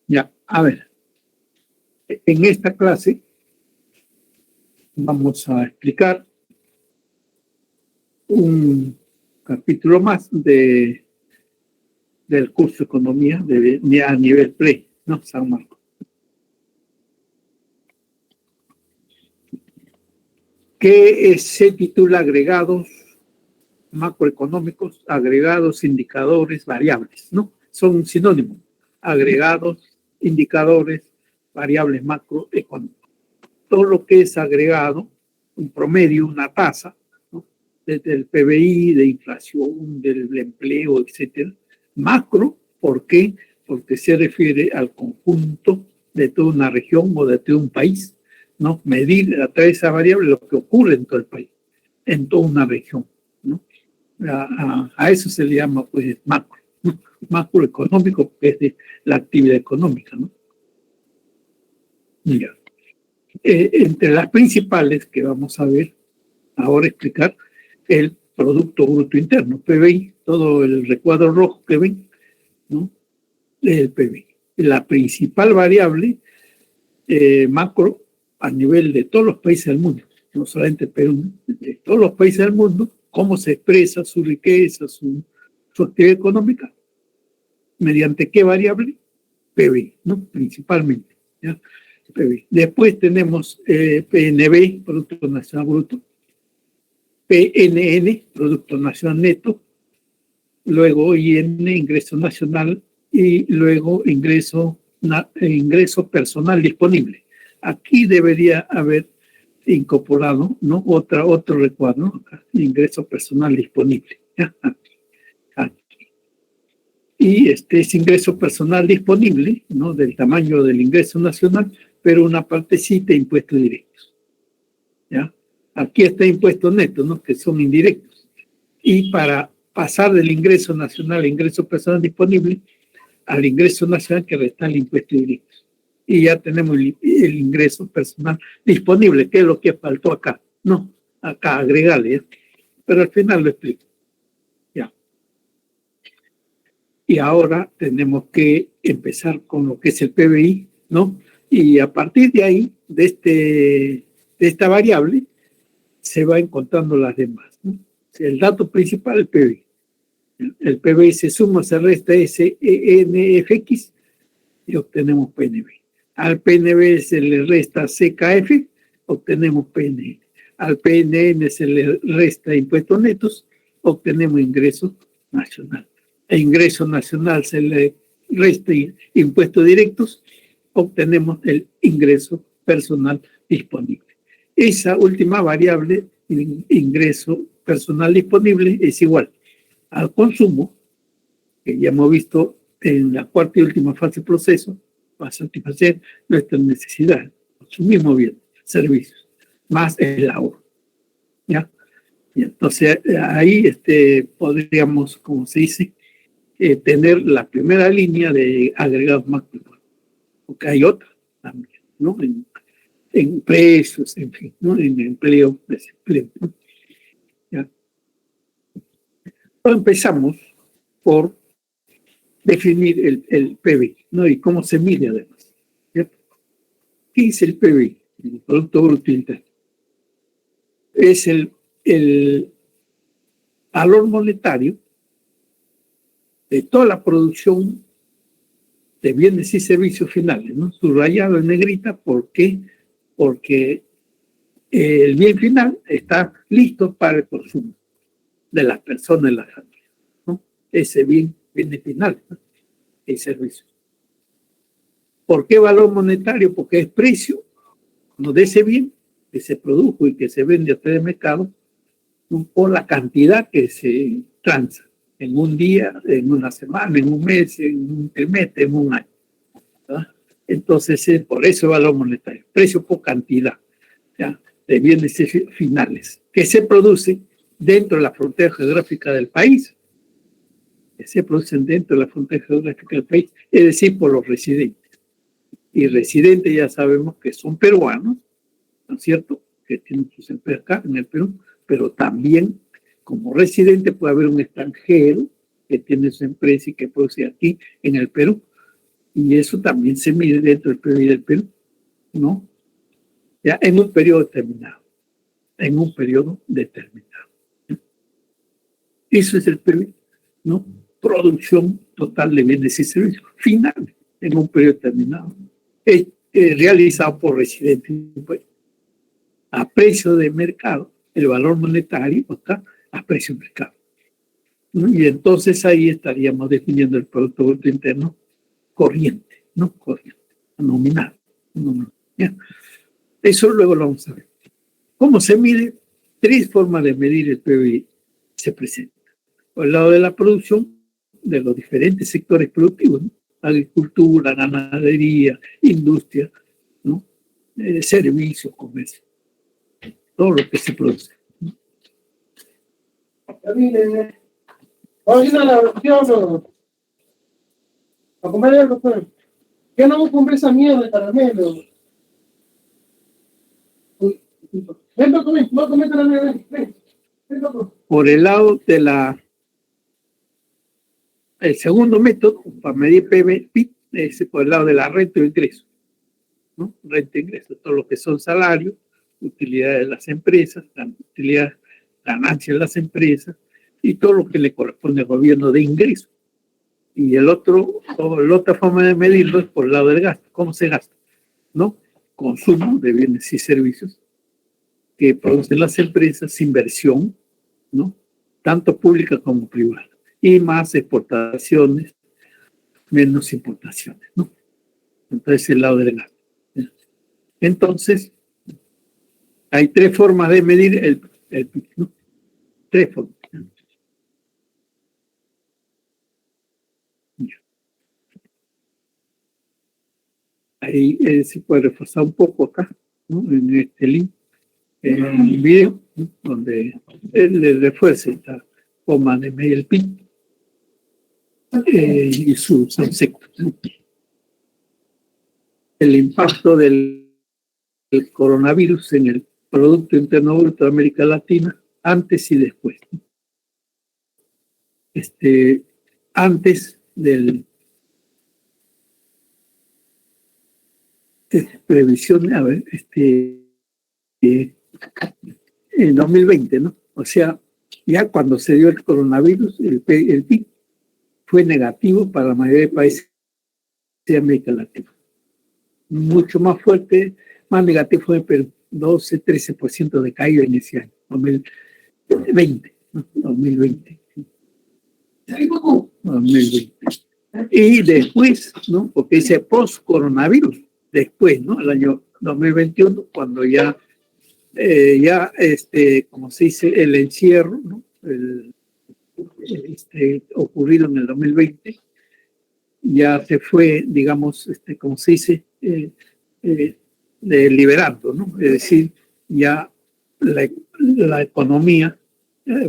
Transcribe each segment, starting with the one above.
Ya, a ver, en esta clase vamos a explicar un capítulo más del curso de Economía a nivel pre, ¿no? San Marcos. Que se titula Agregados macroeconómicos, agregados, indicadores, variables, ¿no? Son sinónimos. Agregados, indicadores, variables macroeconómicos. Todo lo que es agregado, un promedio, una tasa, ¿no? Desde el PBI, de inflación, del empleo, etcétera. Macro, ¿por qué? Porque se refiere al conjunto de toda una región o de todo un país, ¿no? Medir a través de esa variable lo que ocurre en todo el país, en toda una región, ¿no? A eso se le llama, pues, macro, ¿no? Macroeconómico, que es de la actividad económica, ¿no? Mira, entre las principales que vamos a ver ahora explicar, el Producto Bruto Interno, PBI, todo el recuadro rojo que ven, ¿no? El PBI. La principal variable macro a nivel de todos los países del mundo, no solamente Perú, de todos los países del mundo, cómo se expresa su riqueza, su actividad económica, mediante qué variable, PBI, ¿no? Principalmente, ¿ya? PBI. Después tenemos PNB, Producto Nacional Bruto, PNN, Producto Nacional Neto, luego IN, Ingreso Nacional, y luego ingreso personal disponible. Aquí debería haber incorporado, ¿no? Otro recuadro, ¿no? Ingreso personal disponible. ¿Ya? Aquí. Y este es ingreso personal disponible, ¿no? Del tamaño del ingreso nacional, pero una partecita de impuestos directos. ¿Ya? Aquí está impuestos netos, ¿no? Que son indirectos. Y para pasar del ingreso nacional al ingreso personal disponible, al ingreso nacional que resta el impuesto directo. Y ya tenemos el ingreso personal disponible, que es lo que faltó acá. No, acá agregarle, ¿eh? Pero al final lo explico. Ya. Y ahora tenemos que empezar con lo que es el PBI, ¿no? Y a partir de ahí, de esta variable, se va encontrando las demás, ¿no? El dato principal, el PBI. El PBI se suma, se resta SENFX y obtenemos PNB. Al PNB se le resta CKF, obtenemos PNN. Al PNN se le resta impuestos netos, obtenemos ingreso nacional. E ingreso nacional se le resta impuestos directos, obtenemos el ingreso personal disponible. Esa última variable, ingreso personal disponible, es igual al consumo, que ya hemos visto en la cuarta y última fase del proceso, para satisfacer nuestras necesidades, consumimos bien, servicios, más el ahorro. ¿Ya? Y entonces ahí podríamos, como se dice, tener la primera línea de agregados macro, porque hay otra también, ¿no? En precios, en fin, ¿no? En empleo, desempleo, ¿no? ¿Ya? Entonces empezamos por definir el PBI, ¿no? Y cómo se mide además. ¿Cierto? ¿Qué es el PBI? El Producto Bruto Interno. Es el valor monetario de toda la producción de bienes y servicios finales, ¿no? Subrayado en negrita, ¿por qué? Porque el bien final está listo para el consumo de las personas, de las familias, ¿no? Ese bien final, ¿no? El servicio. ¿Por qué valor monetario? Porque es precio, ¿no? De ese bien que se produjo y que se vende a través del mercado, ¿no? Por la cantidad que se transa en un día, en una semana, en un mes, en un trimestre, en un año, ¿verdad? Entonces, por eso el valor monetario, precio por cantidad, ¿ya? De bienes finales, que se producen dentro de la frontera geográfica del país, que se producen dentro de la frontera geográfica del país, es decir, por los residentes. Y residentes ya sabemos que son peruanos, ¿no es cierto?, que tienen sus empresas acá en el Perú, pero también como residente puede haber un extranjero que tiene su empresa y que produce aquí en el Perú, Y eso también se mide dentro del PBI del Perú, ¿no? Ya en un periodo determinado. En un periodo determinado. Eso es el PBI, ¿no? Producción total de bienes y servicios, final, en un periodo determinado. Realizado por residentes, pues, a precio de mercado. El valor monetario está a precio de mercado, ¿no? Y entonces ahí estaríamos definiendo el Producto Bruto Interno corriente, no corriente, nominal. ¿Ya? Eso luego lo vamos a ver. ¿Cómo se mide? 3 formas de medir el PBI se presentan. Por el lado de la producción, de los diferentes sectores productivos, ¿no? Agricultura, ganadería, industria, ¿no? Servicios, comercio, todo lo que se produce. Vamos a ir a la versión a comer algo, pues. ¿Qué no compré esa mierda de caramelo? Ven, no comer caramelo, ven. Por el lado de el segundo método para medir PBI es por el lado de la renta o ingreso, ¿no? Renta e ingreso, todo lo que son salarios, utilidades de las empresas, utilidades, ganancias de las empresas y todo lo que le corresponde al gobierno de ingreso. Y la otra forma de medirlo es por el lado del gasto. ¿Cómo se gasta? ¿No? Consumo de bienes y servicios que producen las empresas, inversión, ¿no? Tanto pública como privada. Y más exportaciones, menos importaciones, ¿no? Entonces, el lado del gasto. Entonces, hay 3 formas de medir el PIB, ¿no? 3 formas. Ahí se puede reforzar un poco acá, ¿no? En este link, en el video, ¿no? Donde le refuerza esta forma de medir el PIB y sus insectos, ¿no? El impacto del coronavirus en el Producto Interno Bruto de América Latina antes y después, ¿no? Antes del previsión, a ver, en 2020, ¿no? O sea, ya cuando se dio el coronavirus, el PIB fue negativo para la mayoría de países de América Latina. Mucho más fuerte, más negativo fue en Perú, 12-13% de caída en ese año, 2020, ¿no? 2020. Y después, ¿no? Porque dice post-coronavirus, después, ¿no? El año 2021, cuando como se dice, el encierro, ¿no? Ocurrido en el 2020, ya se fue, digamos, como se dice, liberando, ¿no? Es decir, ya la economía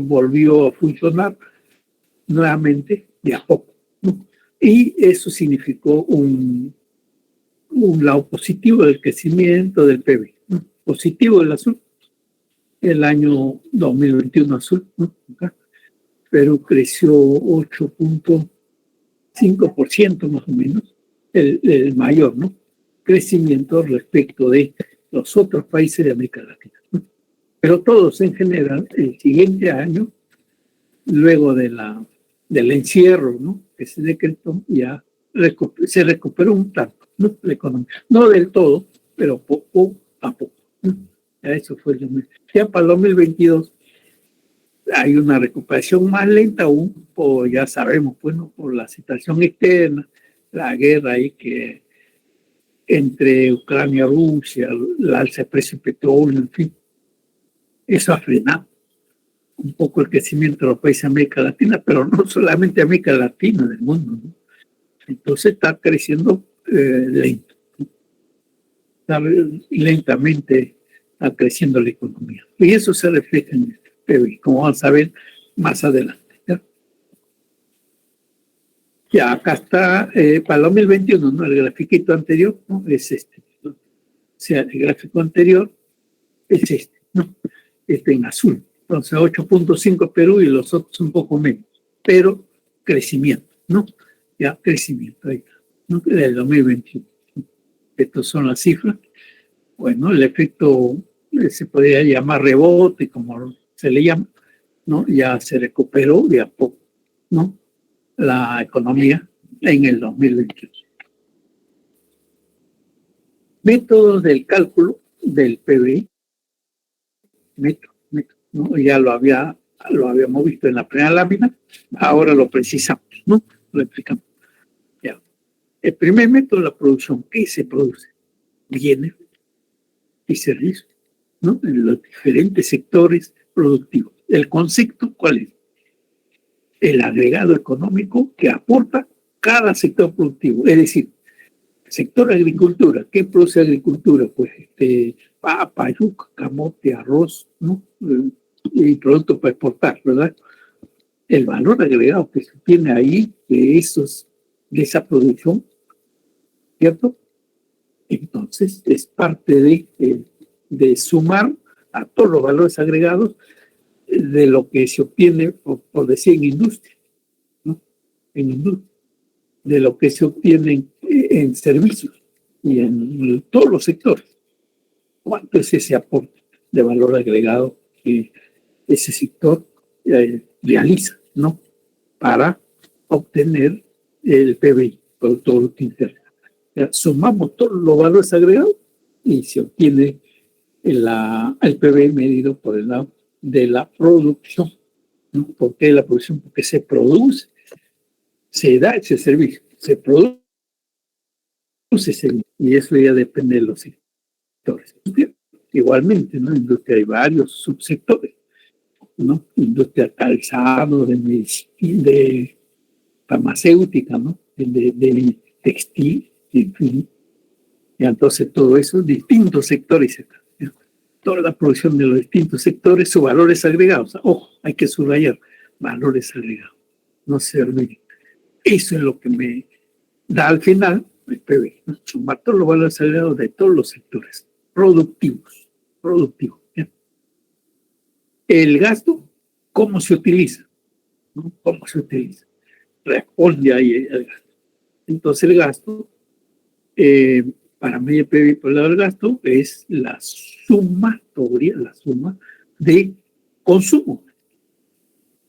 volvió a funcionar nuevamente de a poco, ¿no? Y eso significó un lado positivo del crecimiento del PIB, ¿no? Positivo del azul, el año 2021 azul, ¿no? Acá. Perú creció 8.5% más o menos, el mayor, ¿no? Crecimiento respecto de los otros países de América Latina, ¿no? Pero todos en general, el siguiente año, luego del encierro, ¿no? Que se decretó, ya se recuperó un tanto, ¿no? La economía. No del todo, pero poco a poco, ¿no? Ya eso fue el 2020. Ya para el 2022 hay una recuperación más lenta aún, ya sabemos, bueno, por la situación externa, la guerra ahí que entre Ucrania y Rusia, el alza de precio del petróleo, en fin, eso ha frenado un poco el crecimiento de los países de América Latina, pero no solamente América Latina, del mundo, ¿no? Entonces está creciendo lento, ¿no? Está lentamente está creciendo la economía. Y eso se refleja en el PIB, como vamos a ver más adelante. Ya acá está, para el 2021, ¿no? El grafiquito anterior, ¿no? Es este, ¿no? O sea, el gráfico anterior es este, ¿no? En azul. Entonces, 8.5 Perú y los otros un poco menos, pero crecimiento, ¿no? Ya, crecimiento, ahí está. ¿no? Del 2021. Estas son las cifras. Bueno, el efecto se podría llamar rebote, como se le llama, ¿no? Ya se recuperó de a poco, ¿no? La economía en el 2021. Métodos del cálculo del PBI, ¿no? Ya lo habíamos visto en la primera lámina, ahora lo precisamos, ¿no? Lo explicamos. Ya. El primer método, la producción. ¿Qué se produce? Bienes y servicios, ¿no? En los diferentes sectores productivos. El concepto, ¿cuál es? El agregado económico que aporta cada sector productivo. Es decir, sector agricultura. ¿Qué produce agricultura? Pues papa, yuca, camote, arroz, ¿no? Y productos para exportar, ¿verdad? El valor agregado que se tiene ahí de esa producción, ¿cierto? Entonces es parte de sumar a todos los valores agregados de lo que se obtiene, por decir, en industria, ¿no? En industria, de lo que se obtiene en servicios y en todos los sectores. ¿Cuánto es ese aporte de valor agregado que ese sector realiza, ¿no? Para obtener el PBI, Producto Bruto Interno. Sumamos todos los valores agregados y se obtiene el PBI medido por el lado de la producción, ¿no? ¿Por qué la producción? Porque se produce, se da ese servicio, se produce ese servicio, y eso ya depende de los sectores. Igualmente, ¿no? En industria hay varios subsectores, ¿no? Industria calzado, de farmacéutica, ¿no? De textil, en fin. Y entonces todo eso, distintos sectores, ¿no? Toda la producción de los distintos sectores, sus valores agregados. Ojo, hay que subrayar, valores agregados. No se olviden. Eso es lo que me da al final el PBI, ¿no? Sumar todos los valores agregados de todos los sectores productivos. ¿Ya? El gasto, ¿cómo se utiliza? ¿No? ¿Cómo se utiliza? Responde ahí el gasto. Entonces el gasto, para mí el PBI por el lado del gasto es la sumatoria, la suma de consumo,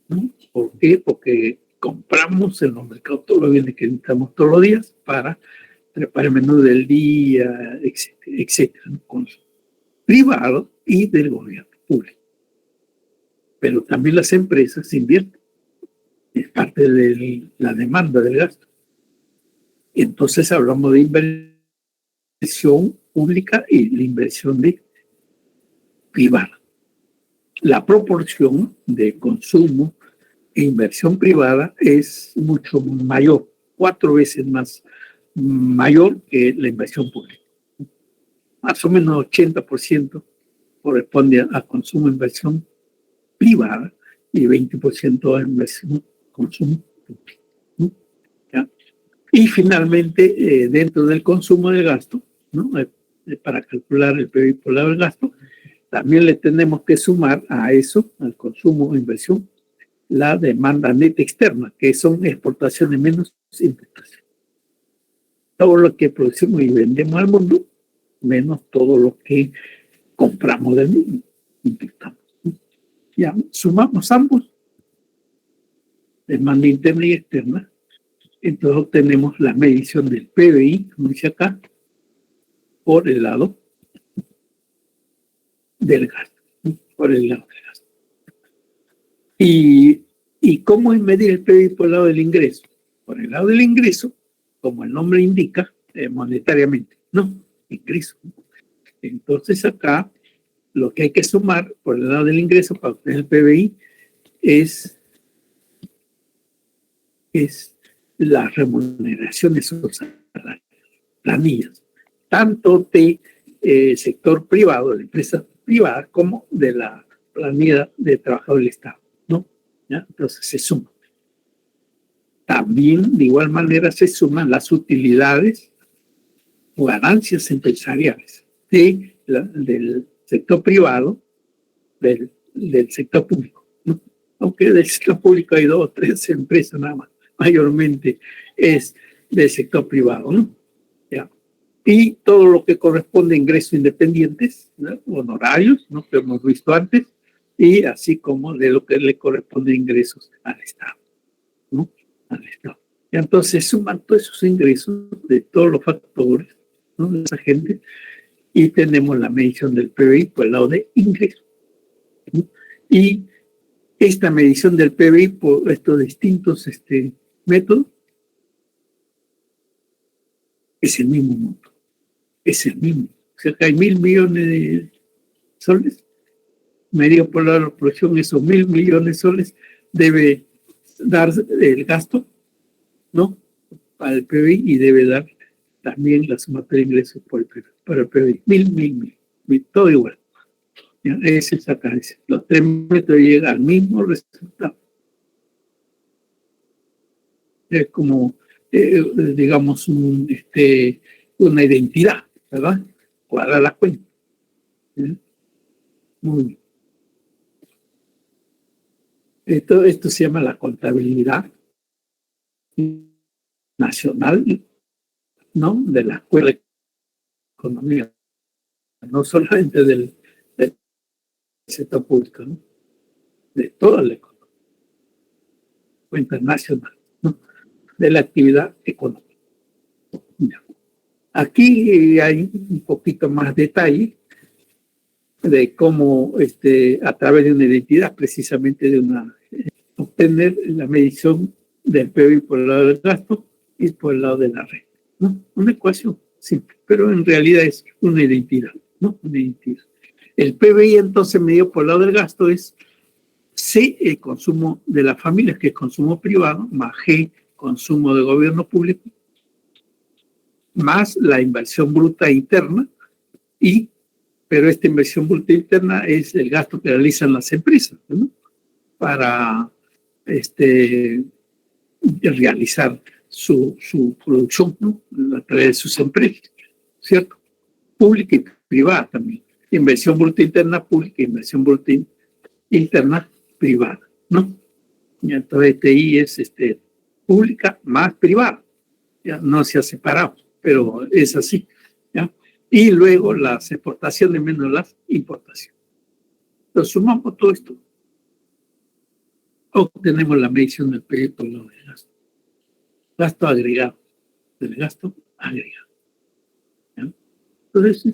¿no? ¿Por qué? Porque compramos en los mercados todos los bienes que necesitamos todos los días para preparar el menú del día, etcétera, ¿no? Consumo privado y del gobierno público. Pero también las empresas invierten, es parte de la demanda del gasto. Y entonces hablamos de inversión pública y la inversión privada. La proporción de consumo e inversión privada es mucho mayor, 4 veces más mayor que la inversión pública. Más o menos 80% corresponde a consumo e inversión privada y 20% a inversión consumo público, ¿no? ¿Ya? Y finalmente, dentro del consumo de gasto, ¿no? Para calcular el PIB por lado del gasto, también le tenemos que sumar a eso, al consumo e inversión, la demanda neta externa, que son exportaciones menos importaciones. Todo lo que producimos y vendemos al mundo, menos todo lo que compramos del mundo, importamos. Ya sumamos ambos, demanda interna y externa, entonces obtenemos la medición del PBI, como dice acá, por el lado del gasto, por el lado del gasto. ¿Y cómo es medir el PBI por el lado del ingreso? Por el lado del ingreso, como el nombre indica, monetariamente, ¿no? Ingreso. Entonces acá lo que hay que sumar por el lado del ingreso para obtener el PBI es las remuneraciones o salarios, planillas, tanto de sector privado, de empresas privadas, como de la planilla de trabajador del Estado, ¿no? ¿Ya? Entonces se suma. También, de igual manera, se suman las utilidades o ganancias empresariales del sector privado, del sector público, ¿no? Aunque del sector público hay 2 o 3 empresas nada más. Mayormente es del sector privado, ¿no? ¿Ya? Y todo lo que corresponde a ingresos independientes, ¿no? Honorarios, ¿no? Que hemos visto antes, y así como de lo que le corresponde a ingresos al Estado, ¿no? Al Estado. Y entonces suman todos esos ingresos de todos los factores, ¿no? De esa gente, y tenemos la medición del PBI por el lado de ingresos, ¿no? Y esta medición del PBI por estos distintos métodos es el mismo monto, es el mismo. O sea que hay 1.000 millones de soles, medido por la producción, esos 1.000 millones de soles debe dar el gasto, ¿no? Para el PBI, y debe dar también la sumatoria de ingresos por el PBI, para el PBI. 1.000, todo igual. ¿Ya? Es esa carencia. Los 3 métodos llegan al mismo resultado. Es como, digamos, una identidad, ¿verdad? Cuadra la cuenta. ¿Sí? Muy bien. Esto se llama la contabilidad nacional, ¿no? De la Escuela de Economía, no solamente del sector público, ¿no? De toda la economía, cuenta nacional, ¿no? De la actividad económica. Aquí hay un poquito más detalle de cómo a través de una identidad, precisamente de obtener la medición del PBI por el lado del gasto y por el lado de la renta, ¿no? Una ecuación simple, pero en realidad es una identidad, ¿no? Una identidad. El PBI entonces medido por el lado del gasto es C, el consumo de las familias, que es consumo privado, más G, consumo de gobierno público, más la inversión bruta interna, pero esta inversión bruta interna es el gasto que realizan las empresas, ¿no? Para realizar su producción, ¿no? A través de sus empresas, ¿cierto? Pública y privada también. Inversión bruta interna pública, inversión bruta interna privada, ¿no? Y entonces TI es pública más privada. Ya no se ha separado, pero es así, ¿ya? Y luego las exportaciones menos las importaciones. Entonces sumamos todo esto, obtenemos la medición del PIB por lo del gasto. Gasto agregado, del gasto agregado, ¿ya? Entonces,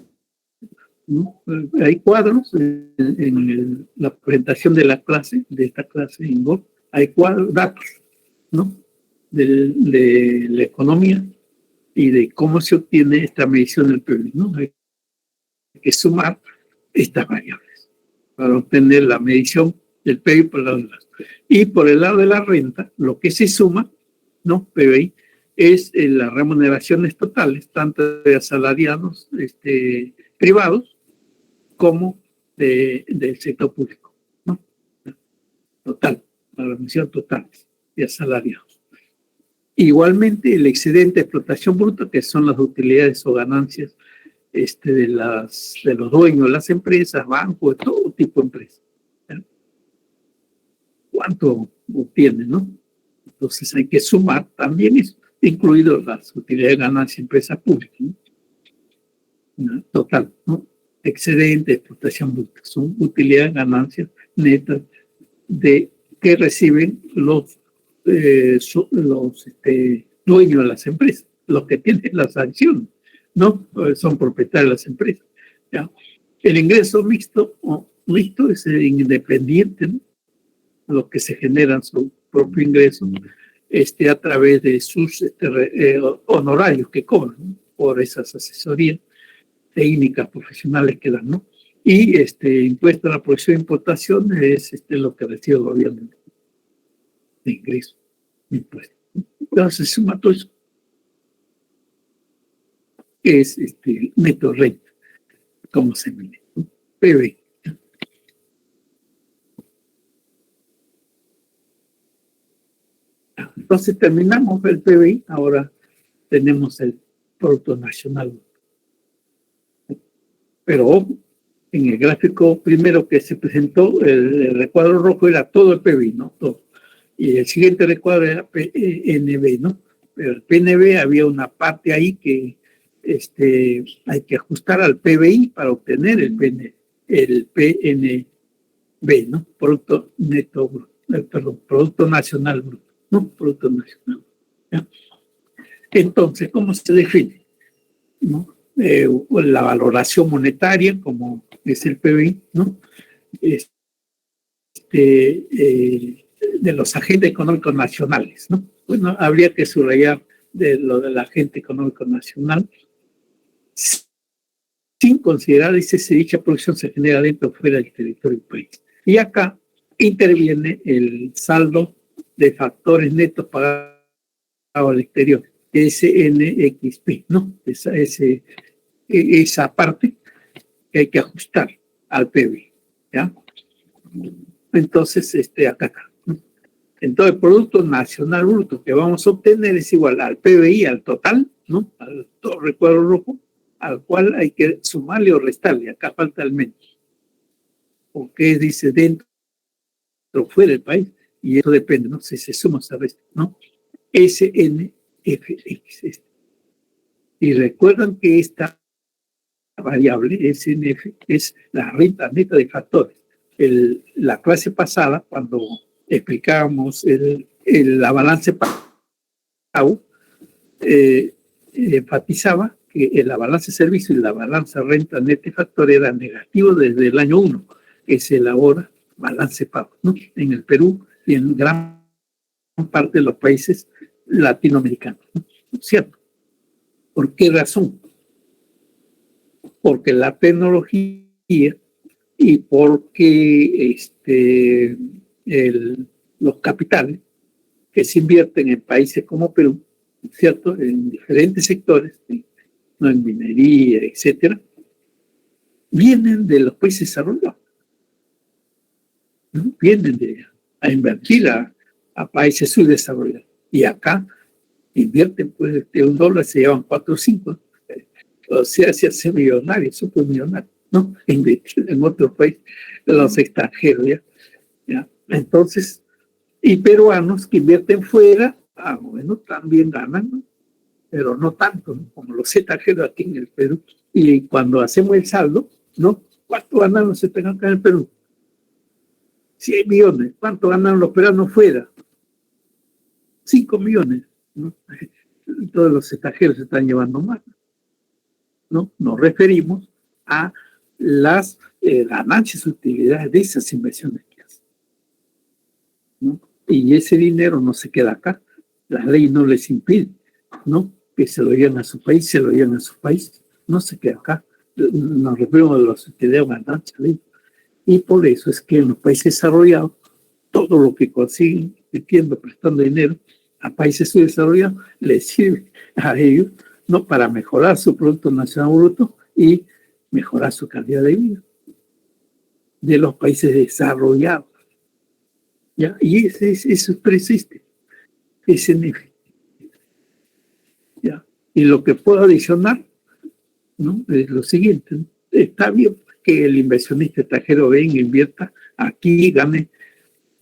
¿no? Hay cuadros en la presentación de la clase, de esta clase en Go, hay cuadros, datos, ¿no? De la economía y de cómo se obtiene esta medición del PIB, ¿no? Hay que sumar estas variables para obtener la medición del PIB por el lado del gasto. Y por el lado de la renta, lo que se suma, ¿no? PBI, es las remuneraciones totales, tanto de asalariados privados como del sector público, ¿no? Total, la remuneración total de asalariados. Igualmente, el excedente de explotación bruta, que son las utilidades o ganancias de los dueños de las empresas, bancos, de todo tipo de empresas. ¿Sí? ¿Cuánto obtienen, no? Entonces hay que sumar también eso, incluido las utilidades de ganancias de empresas públicas, ¿no? Total, ¿no? Excedente de explotación bruta, son utilidades, ganancias netas que reciben los dueños de las empresas, los que tienen las acciones, ¿no? Son propietarios de las empresas, ¿ya? El ingreso mixto es el independiente, ¿no? Los que se generan su propio ingreso a través de sus honorarios que cobran, ¿no? Por esas asesorías técnicas profesionales que dan, ¿no? Y impuesto a la producción e importación es lo que recibe el gobierno de ingreso, impuesto. Entonces suma todo eso. Es neto renta, como se mide, ¿no? PBI. Entonces terminamos el PBI, ahora tenemos el Producto Nacional. Pero en el gráfico primero que se presentó, el recuadro rojo era todo el PBI, ¿no? Todo. Y el siguiente recuadro era PNB, ¿no? pero el PNB había una parte ahí que hay que ajustar al PBI para obtener el PNB, ¿no? Producto Neto Bruto, perdón, Producto Nacional Bruto, ¿no? Producto Nacional. ¿Ya? Entonces, ¿cómo se define? ¿No? La valoración monetaria, como es el PBI, ¿no? De los agentes económicos nacionales, ¿no? Bueno, habría que subrayar de lo del agente económico nacional, sin considerar si dicha producción se genera dentro o fuera del territorio del país. Y acá interviene el saldo de factores netos pagados al exterior, SNXP, ¿no? Esa parte que hay que ajustar al PBI, ¿ya? Entonces, acá. Entonces, el Producto Nacional Bruto que vamos a obtener es igual al PBI, al total, ¿no? Al todo recuadro rojo, al cual hay que sumarle o restarle. Acá falta el menos. Porque dice dentro o fuera del país, y eso depende, ¿no? Si se suma o se resta, ¿no? SNFX. Y recuerdan que esta variable, SNF, es la renta neta de factores. La clase pasada, cuando explicábamos la balanza pago, enfatizaba que la balanza de servicio y la balanza renta neta de factor eran negativos desde el año 1, que se elabora balance pago, ¿no? En el Perú y en gran parte de los países latinoamericanos, ¿no? ¿Cierto? ¿Por qué razón? Porque la tecnología y porque los capitales que se invierten en países como Perú, ¿cierto? En diferentes sectores, ¿no? En minería, etcétera, vienen de los países desarrollados, ¿no? Vienen a invertir a países subdesarrollados. Y acá invierten, pues, de $1 se llevan 4 o 5. O sea, se hace millonario, súper millonario, ¿no? Invertir en otro país, los extranjeros, ¿ya? Entonces, y peruanos que invierten fuera, bueno, también ganan, ¿no? Pero no tanto, ¿no? Como los extranjeros aquí en el Perú. Y cuando hacemos el saldo, ¿no? ¿Cuánto ganan los extranjeros acá en el Perú? 100 millones. ¿Cuánto ganan los peruanos fuera? 5 millones, ¿no? Todos los extranjeros se están llevando más, ¿no? Nos referimos a las ganancias, utilidades de esas inversiones que hacen, ¿no? Y ese dinero no se queda acá. La ley no les impide, ¿no? Que se lo lleven a su país, se lo lleven a su país. No se queda acá. Nos referimos a los utilidades ganancias. Y por eso es que en los países desarrollados, todo lo que consiguen, metiendo, prestando dinero a países subdesarrollados, les sirve a ellos, ¿no? Para mejorar su Producto Nacional Bruto y mejorar su calidad de vida de los países desarrollados. ¿Ya? Y eso persiste, ese nivel. ¿Ya? Y lo que puedo adicionar, ¿no? Es lo siguiente, ¿no? Está bien que el inversionista extranjero venga, invierta aquí, gane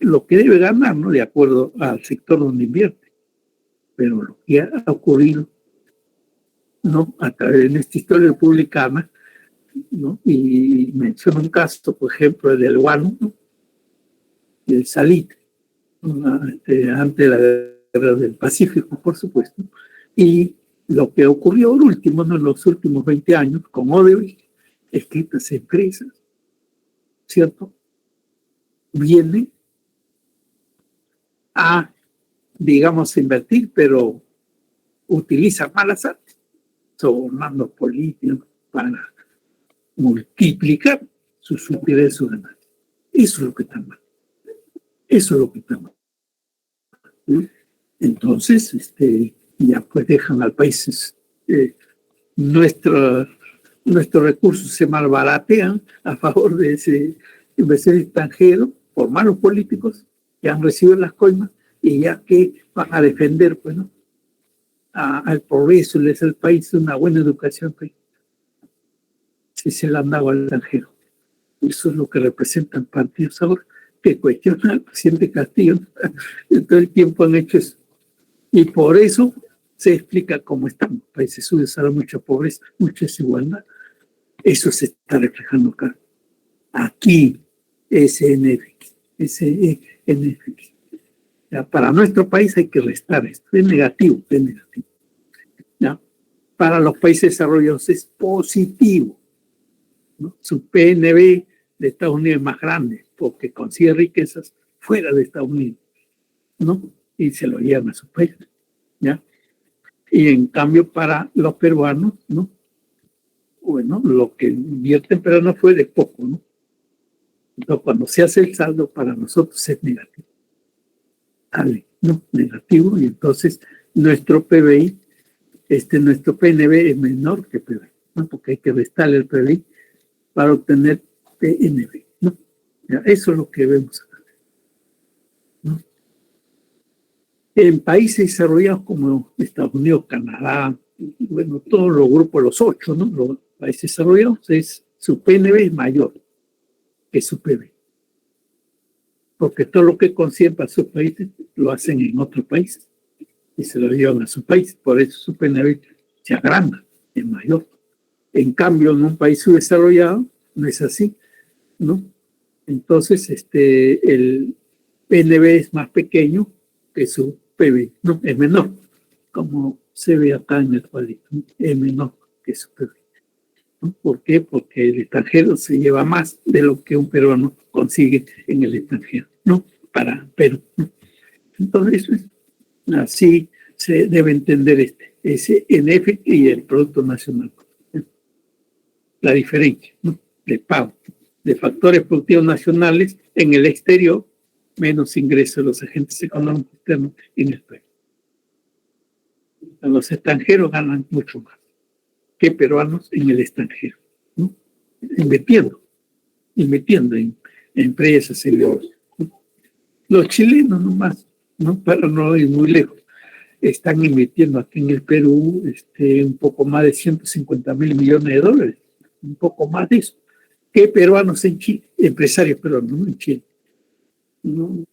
lo que debe ganar, ¿no? De acuerdo al sector donde invierte. Pero lo que ha ocurrido, ¿no? A través de esta historia republicana, ¿no? Y menciono un caso, por ejemplo, el del guano, ¿no? El salitre, ¿no? Antes de la guerra del Pacífico, por supuesto. Y lo que ocurrió al último, ¿no? En los últimos 20 años, con Odebrecht, es que estas empresas, ¿cierto? Vienen a, digamos, invertir, pero utilizan malas artes, sobornando políticos para multiplicar sus utilidades, sus ganancias. Eso es lo que está mal. Eso es lo que está mal. ¿Sí? Entonces, ya pues dejan al país, nuestros recursos se malbaratean a favor de ese inversor extranjero por malos políticos que han recibido las coimas y ya que van a defender, pues, ¿no? Al progreso, les al país una buena educación, pues, si se la han dado al extranjero. Eso es lo que representan partidos ahora que cuestionan al presidente Castillo. Todo el tiempo han hecho eso. Y por eso se explica cómo estamos. Países subdesarrollados, mucha pobreza, mucha desigualdad. Eso se está reflejando acá. Aquí, SNFX. Ya, para nuestro país hay que restar esto. Es negativo, es negativo. ¿Ya? Para los países desarrollados es positivo, ¿no? Su PNB de Estados Unidos es más grande porque consigue riquezas fuera de Estados Unidos, ¿no? Y se lo llevan a su país, ¿ya? Y en cambio para los peruanos, ¿no? Bueno, lo que invierte en peruanos fue de poco, ¿no? Entonces, cuando se hace el saldo, para nosotros es negativo. Dale, ¿no? Negativo, y entonces nuestro PBI, nuestro PNB es menor que PBI, ¿no? Porque hay que restarle el PBI para obtener PNB, ¿no? Ya, eso es lo que vemos acá, ¿no? En países desarrollados como Estados Unidos, Canadá, y bueno, todos los grupos, los 8, ¿no? Los países desarrollados, su PNB es mayor que su PBI. Porque todo lo que consiguen para sus países lo hacen en otros países y se lo llevan a su país. Por eso su PNB se agranda, es mayor. En cambio, en un país subdesarrollado no es así, ¿no? Entonces, el PNB es más pequeño que su PBI, ¿no? Es menor, como se ve acá en el cuadrito, ¿no? Es menor que su PBI. ¿No? ¿Por qué? Porque el extranjero se lleva más de lo que un peruano consigue en el extranjero, ¿no? Para Perú, ¿no? Entonces, así se debe entender ese NF y el Producto Nacional, ¿no? La diferencia, ¿no? De pago de factores productivos nacionales en el exterior, menos ingresos de los agentes económicos externos en el país. Los extranjeros ganan mucho más que peruanos en el extranjero, ¿no? Invirtiendo en empresas, en negocios, ¿no? Los chilenos nomás, ¿no? Para no ir muy lejos, están invirtiendo aquí en el Perú un poco más de 150 mil millones de dólares, un poco más de eso, que peruanos en Chile, empresarios peruanos, ¿no? En Chile. No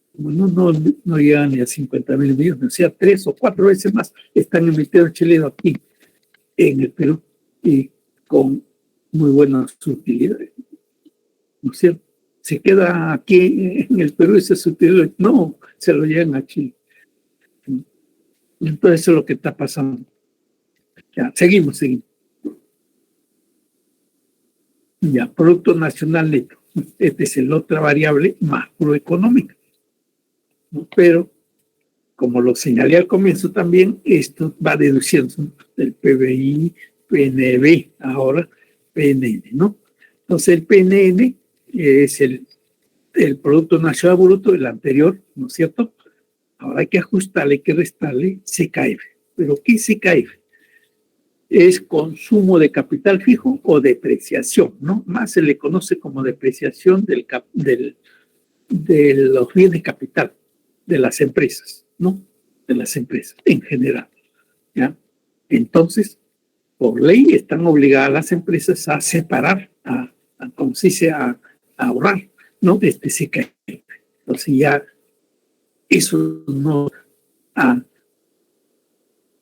llegan ni a 50 mil millones, o sea, 3 o 4 veces más están invirtiendo chilenos aquí en el Perú y con muy buenas utilidades, ¿no es cierto? Se queda aquí en el Perú esas utilidades, no, se lo llevan a Chile. Entonces eso es lo que está pasando. Ya, seguimos. Ya, Producto Nacional Neto. Esta es la otra variable macroeconómica, ¿no? Pero, como lo señalé al comienzo también, esto va deduciendo del PBI, PNB, ahora PNN, ¿no? Entonces el PNN es el Producto Nacional Bruto, el anterior, ¿no es cierto? Ahora hay que ajustarle, hay que restarle CKF. ¿Pero qué es CKF? Es consumo de capital fijo o depreciación, ¿no? Más se le conoce como depreciación de los bienes de capital de las empresas, ¿no? De las empresas en general, ¿ya? Entonces, por ley están obligadas las empresas a separar, como se dice, a ahorrar, ¿no? CKF. Entonces ya eso no a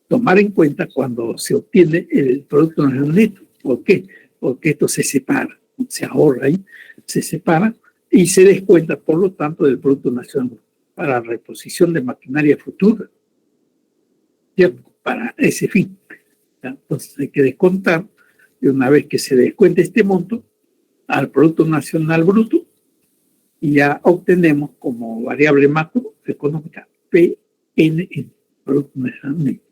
tomar en cuenta cuando se obtiene el Producto Nacional Neto. ¿Por qué? Porque esto se separa, se ahorra ahí, se separa y se descuenta, por lo tanto, del Producto Nacional para reposición de maquinaria futura, ¿ya? Para ese fin, ¿ya? Entonces hay que descontar, y una vez que se descuente este monto al Producto Nacional Bruto, y ya obtenemos como variable macroeconómica PNN, Producto Nacional Neto.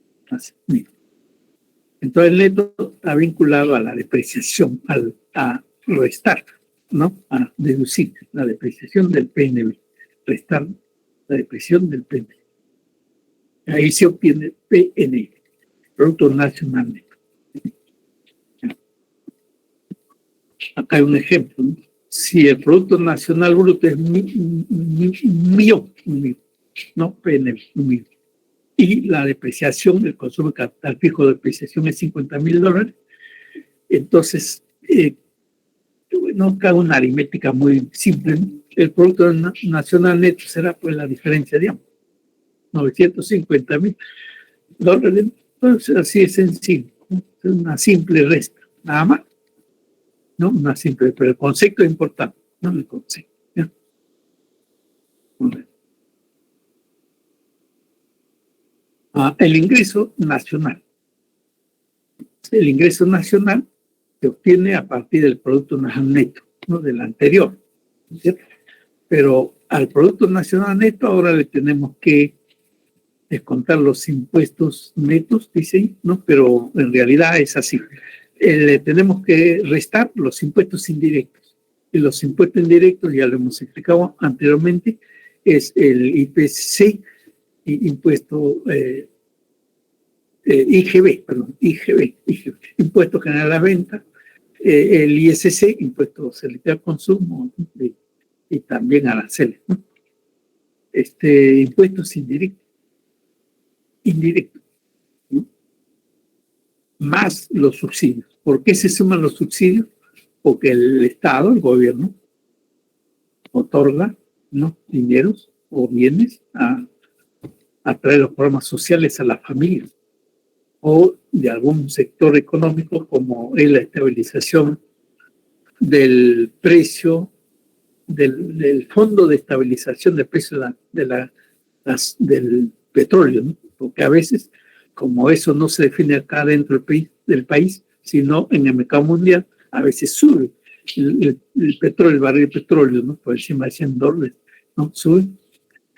Entonces el neto está vinculado a la depreciación, a restar, ¿no? A deducir la depreciación del PNB, restar la depreciación del PNB. Ahí se obtiene PNB, Producto Nacional Neto. Acá hay un ejemplo, ¿no? Si el Producto Nacional Bruto es un millón, no PNB, un millón, y la depreciación del consumo de capital fijo de depreciación es $50,000, entonces, no cabe una aritmética muy simple, ¿no? El Producto Nacional Neto será pues la diferencia, digamos, $950,000 Entonces, así es sencillo, ¿no? Es una simple resta, nada más, ¿no? Una simple, pero el concepto es importante, ¿no? El concepto, ¿ya? El ingreso nacional. El ingreso nacional se obtiene a partir del Producto Nacional Neto, ¿no? Del anterior, ¿cierto? Pero al Producto Nacional Neto ahora le tenemos que descontar los impuestos netos, dicen, ¿no? Pero en realidad es así. Le tenemos que restar los impuestos indirectos. Y los impuestos indirectos, ya lo hemos explicado anteriormente, es el IPC, impuesto IGB, Impuesto General a la Venta, el ISC, Impuesto Selectivo al Consumo, y también aranceles, ¿no? Impuestos indirectos, ¿no? Más los subsidios. ¿Por qué se suman los subsidios? Porque el Estado, el gobierno, otorga, ¿no?, dineros o bienes a través de los programas sociales a las familias o de algún sector económico, como es la estabilización del precio del Fondo de Estabilización del Precio del petróleo, ¿no? Porque a veces, como eso no se define acá dentro del país, sino en el mercado mundial, a veces sube el petróleo, el barril de petróleo, ¿no? Por encima de $100, ¿no? Sube,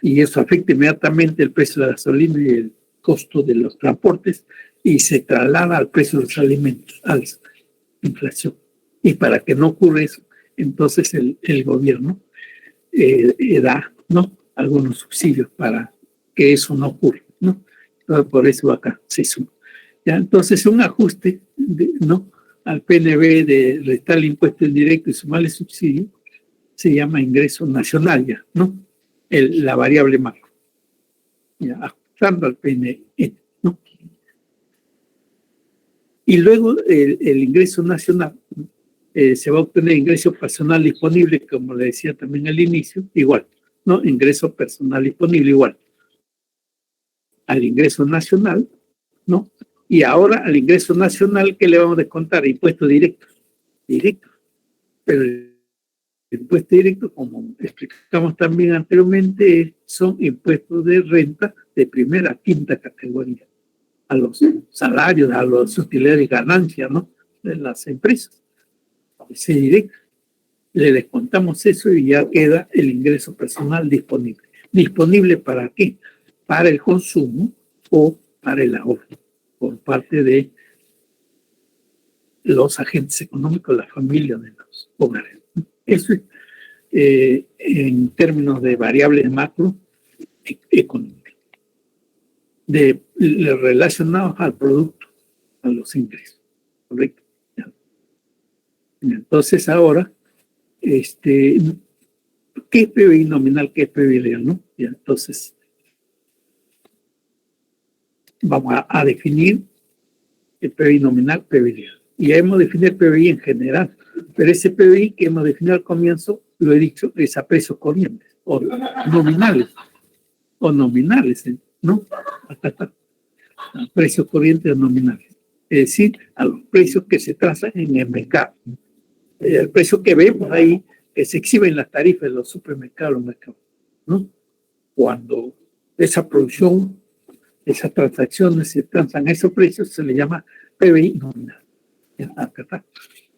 y eso afecta inmediatamente el precio de la gasolina y el costo de los transportes, y se traslada al precio de los alimentos, a la inflación. Y para que no ocurra eso, entonces el gobierno da, ¿no?, algunos subsidios para que eso no ocurra, ¿no? Entonces, por eso acá se suma. ¿Ya? Entonces, un ajuste, ¿no?, al PNB de restar el impuesto indirecto y sumarle subsidio se llama ingreso nacional, ya, ¿no? La variable macro, ya, ajustando al PNB, ¿no? Y luego el ingreso nacional se va a obtener ingreso personal disponible, como le decía también al inicio, igual, ¿no? Ingreso personal disponible igual al ingreso nacional, ¿no? Y ahora al ingreso nacional, ¿qué le vamos a descontar? Impuestos directos, Pero el impuesto directo, como explicamos también anteriormente, son impuestos de renta de primera a quinta categoría, a los salarios, a las utilidades y ganancias, ¿no?, de las empresas. Ese directo, le descontamos eso y ya queda el ingreso personal disponible. ¿Disponible para qué? Para el consumo o para el ahorro por parte de los agentes económicos, la familia de los hogares. Eso es en términos de variables macro económicas, relacionados al producto, a los ingresos, ¿correcto? Entonces ahora, ¿qué es PBI nominal, qué es PBI real, no? Y entonces vamos a definir el PBI nominal, PBI real. Y hemos definido el PBI en general, pero ese PBI que hemos definido al comienzo, lo he dicho, es a precios corrientes o nominales, ¿no? Acá está, a precios corrientes o nominales, es decir, a los precios que se trazan en el mercado. El precio que vemos ahí, que se exhiben las tarifas de los supermercados, los mercados, ¿no? Cuando esa producción, esas transacciones se transan a esos precios, se le llama PBI nominal. Acá está.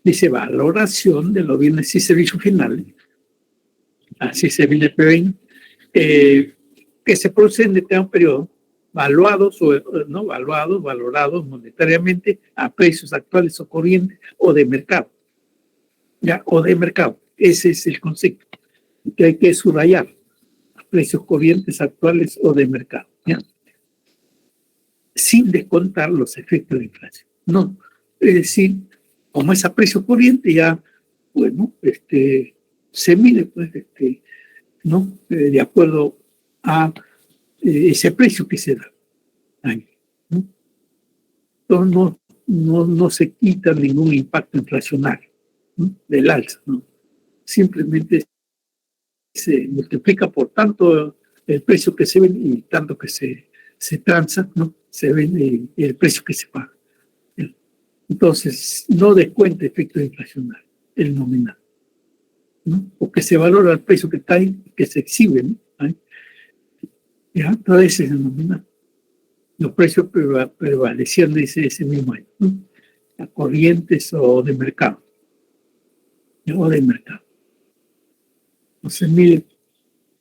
Dice valoración de los bienes y servicios finales. Así se viene el PBI, que se produce en determinado periodo, valorados monetariamente a precios actuales o corrientes o de mercado. ¿Ya? O de mercado. Ese es el concepto que hay que subrayar. Precios corrientes actuales o de mercado. ¿Ya? Sin descontar los efectos de inflación. No. Es decir, como es a precio corriente, ya, bueno, se mide, pues, ¿no? De acuerdo a ese precio que se da ahí, ¿no? Entonces no se quita ningún impacto inflacionario, ¿no?, del alza, ¿no? Simplemente se multiplica por tanto el precio que se vende y tanto que se transa, ¿no?, se vende el precio que se paga. Entonces, no descuenta efecto inflacionario, el nominal, ¿no? Porque se valora el precio que está ahí, que se exhibe, ¿no? Ahí. Ya, todo ese es el nominal. Los precios prevalecían ese mismo año, ¿no? A corrientes o de mercado. O de mercado. Entonces, mide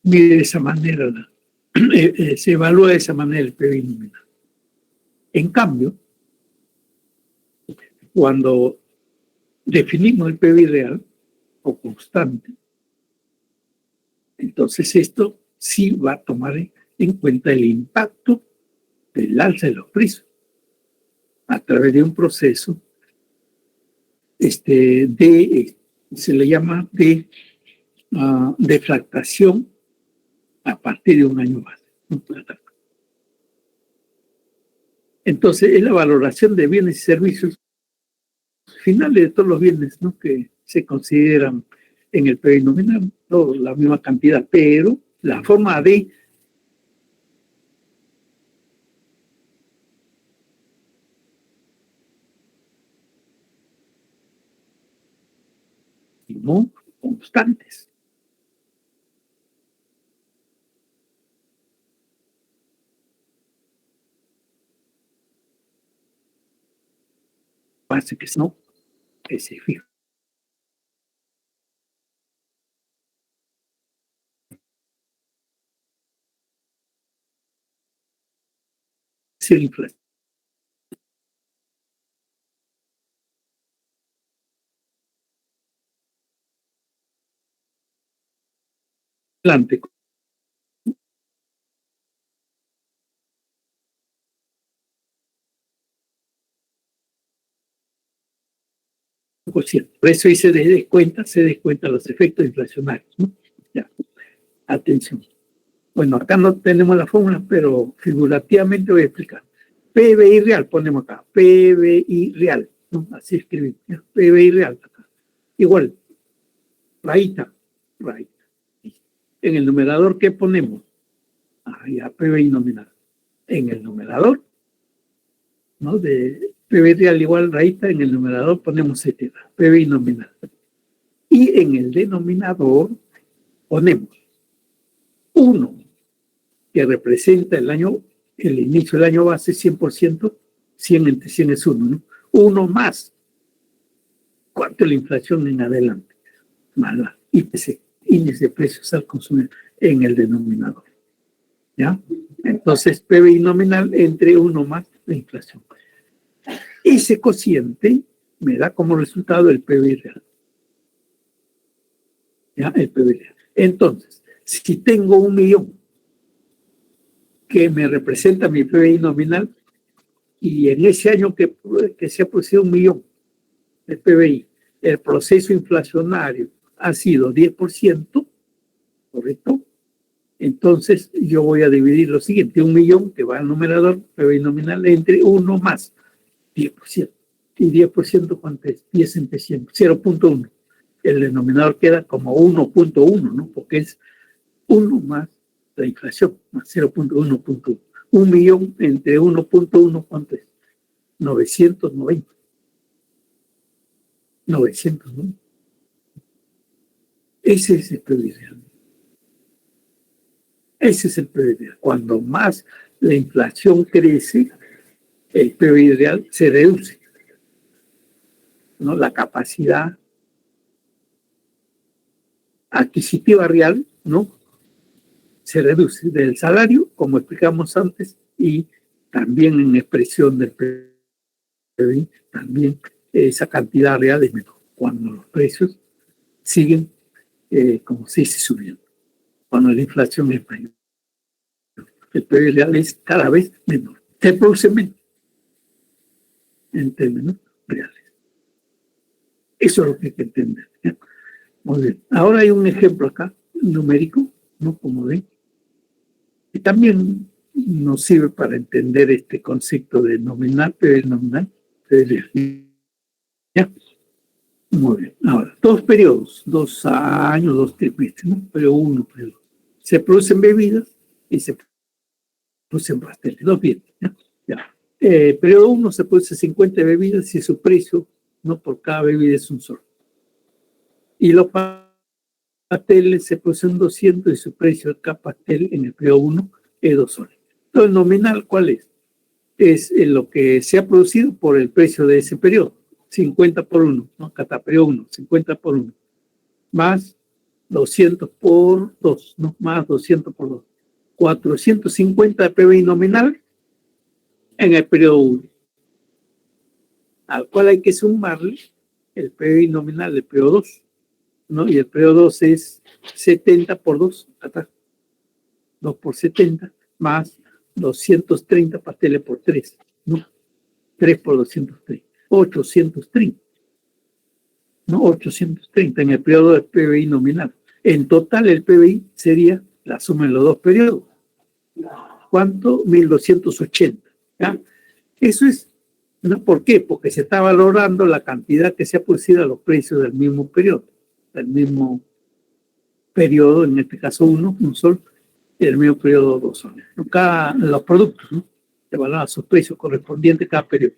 de esa manera, se evalúa de esa manera el PBI nominal. En cambio, cuando definimos el PBI real o constante, entonces esto sí va a tomar en cuenta el impacto del alza de los precios a través de un proceso se le llama de deflactación a partir de un año base. Entonces, es la valoración de bienes y servicios finales de todos los bienes, ¿no?, que se consideran en el PBI nominal, no la misma cantidad, pero la forma de no constantes. Base que no, que se fija. Se infla. Adelante. Por eso ahí se descuenta los efectos inflacionarios, ¿no? Ya. Atención. Bueno, acá no tenemos la fórmula, pero figurativamente voy a explicar. PBI real, ponemos acá. PBI real, ¿no? Así escribimos. ¿Ya? PBI real. Acá. Igual. Rayita. En el numerador, ¿qué ponemos? Ya, PBI nominal. En el numerador, ¿no?, de PBI real igual rayita, en el numerador ponemos etcétera, PBI nominal. Y en el denominador ponemos 1, que representa el inicio del año base, 100%, 100 entre 100 es 1, ¿no? 1 más. ¿Cuánto es la inflación en adelante? Más la IPC, índice de precios al consumidor, en el denominador. ¿Ya? Entonces, PBI nominal entre 1 más la inflación. Ese cociente me da como resultado el PBI real. ¿Ya? El PBI real. Entonces, si tengo 1 millón que me representa mi PBI nominal, y en ese año que se ha producido 1 millón de PBI, el proceso inflacionario ha sido 10%, ¿correcto? Entonces yo voy a dividir lo siguiente: 1 millón que va al numerador, PBI nominal, entre 1 más 10%. ¿Y 10% cuánto es? 10 entre 100, 0.1. El denominador queda como 1.1, ¿no? Porque es 1 más la inflación, más 0.1.1. 1 millón entre 1.1, ¿cuánto es? 990. 990. Ese es el PBI real. Ese es el PBI real. Cuando más la inflación crece, el PBI real se reduce, ¿no? La capacidad adquisitiva real, ¿no?, se reduce del salario, como explicamos antes, y también en expresión del PBI, también esa cantidad real es menor cuando los precios siguen, como se dice, subiendo, cuando la inflación es mayor. El PBI real es cada vez menor, se produce menos en términos reales. Eso es lo que hay que entender, ¿ya? Muy bien. Ahora hay un ejemplo acá, numérico, ¿no?, como ven, y también nos sirve para entender este concepto de nominal, PBI nominal, PBI real. ¿Ya? Muy bien. Ahora, 2 periodos, 2 años, 2 trimestres, ¿no? Periodo 1, periodo 2. Se producen bebidas y se producen pasteles, 2 bienes, ¿ya? Ya. Periodo 1 se produce 50 bebidas y su precio, no por cada bebida, es un sol. Y los pasteles se producen 200 y su precio de cada pastel en el periodo 1 es 2 soles. Entonces, el nominal, ¿cuál es? Es lo que se ha producido por el precio de ese periodo, 50 por 1, ¿no? Cada periodo 1, 50 por 1, más 200 por 2, ¿no? Más 200 por 2. 450 de PBI nominal en el periodo 1, al cual hay que sumarle el PBI nominal del periodo 2, ¿no? Y el periodo 2 es 70 por 2, acá, 2 por 70, más 230 pasteles por 3, ¿no? 3 por 230, 830, ¿no? 830 en el periodo del PBI nominal. En total, el PBI sería la suma de los dos periodos. ¿Cuánto? 1280. ¿Ya? Eso es, ¿no? ¿Por qué? Porque se está valorando la cantidad que se ha producido a los precios del mismo periodo. Del mismo periodo, en este caso 1, un sol, y el mismo periodo 2 soles. Los productos, ¿no? Se valoran sus precios correspondientes a cada periodo.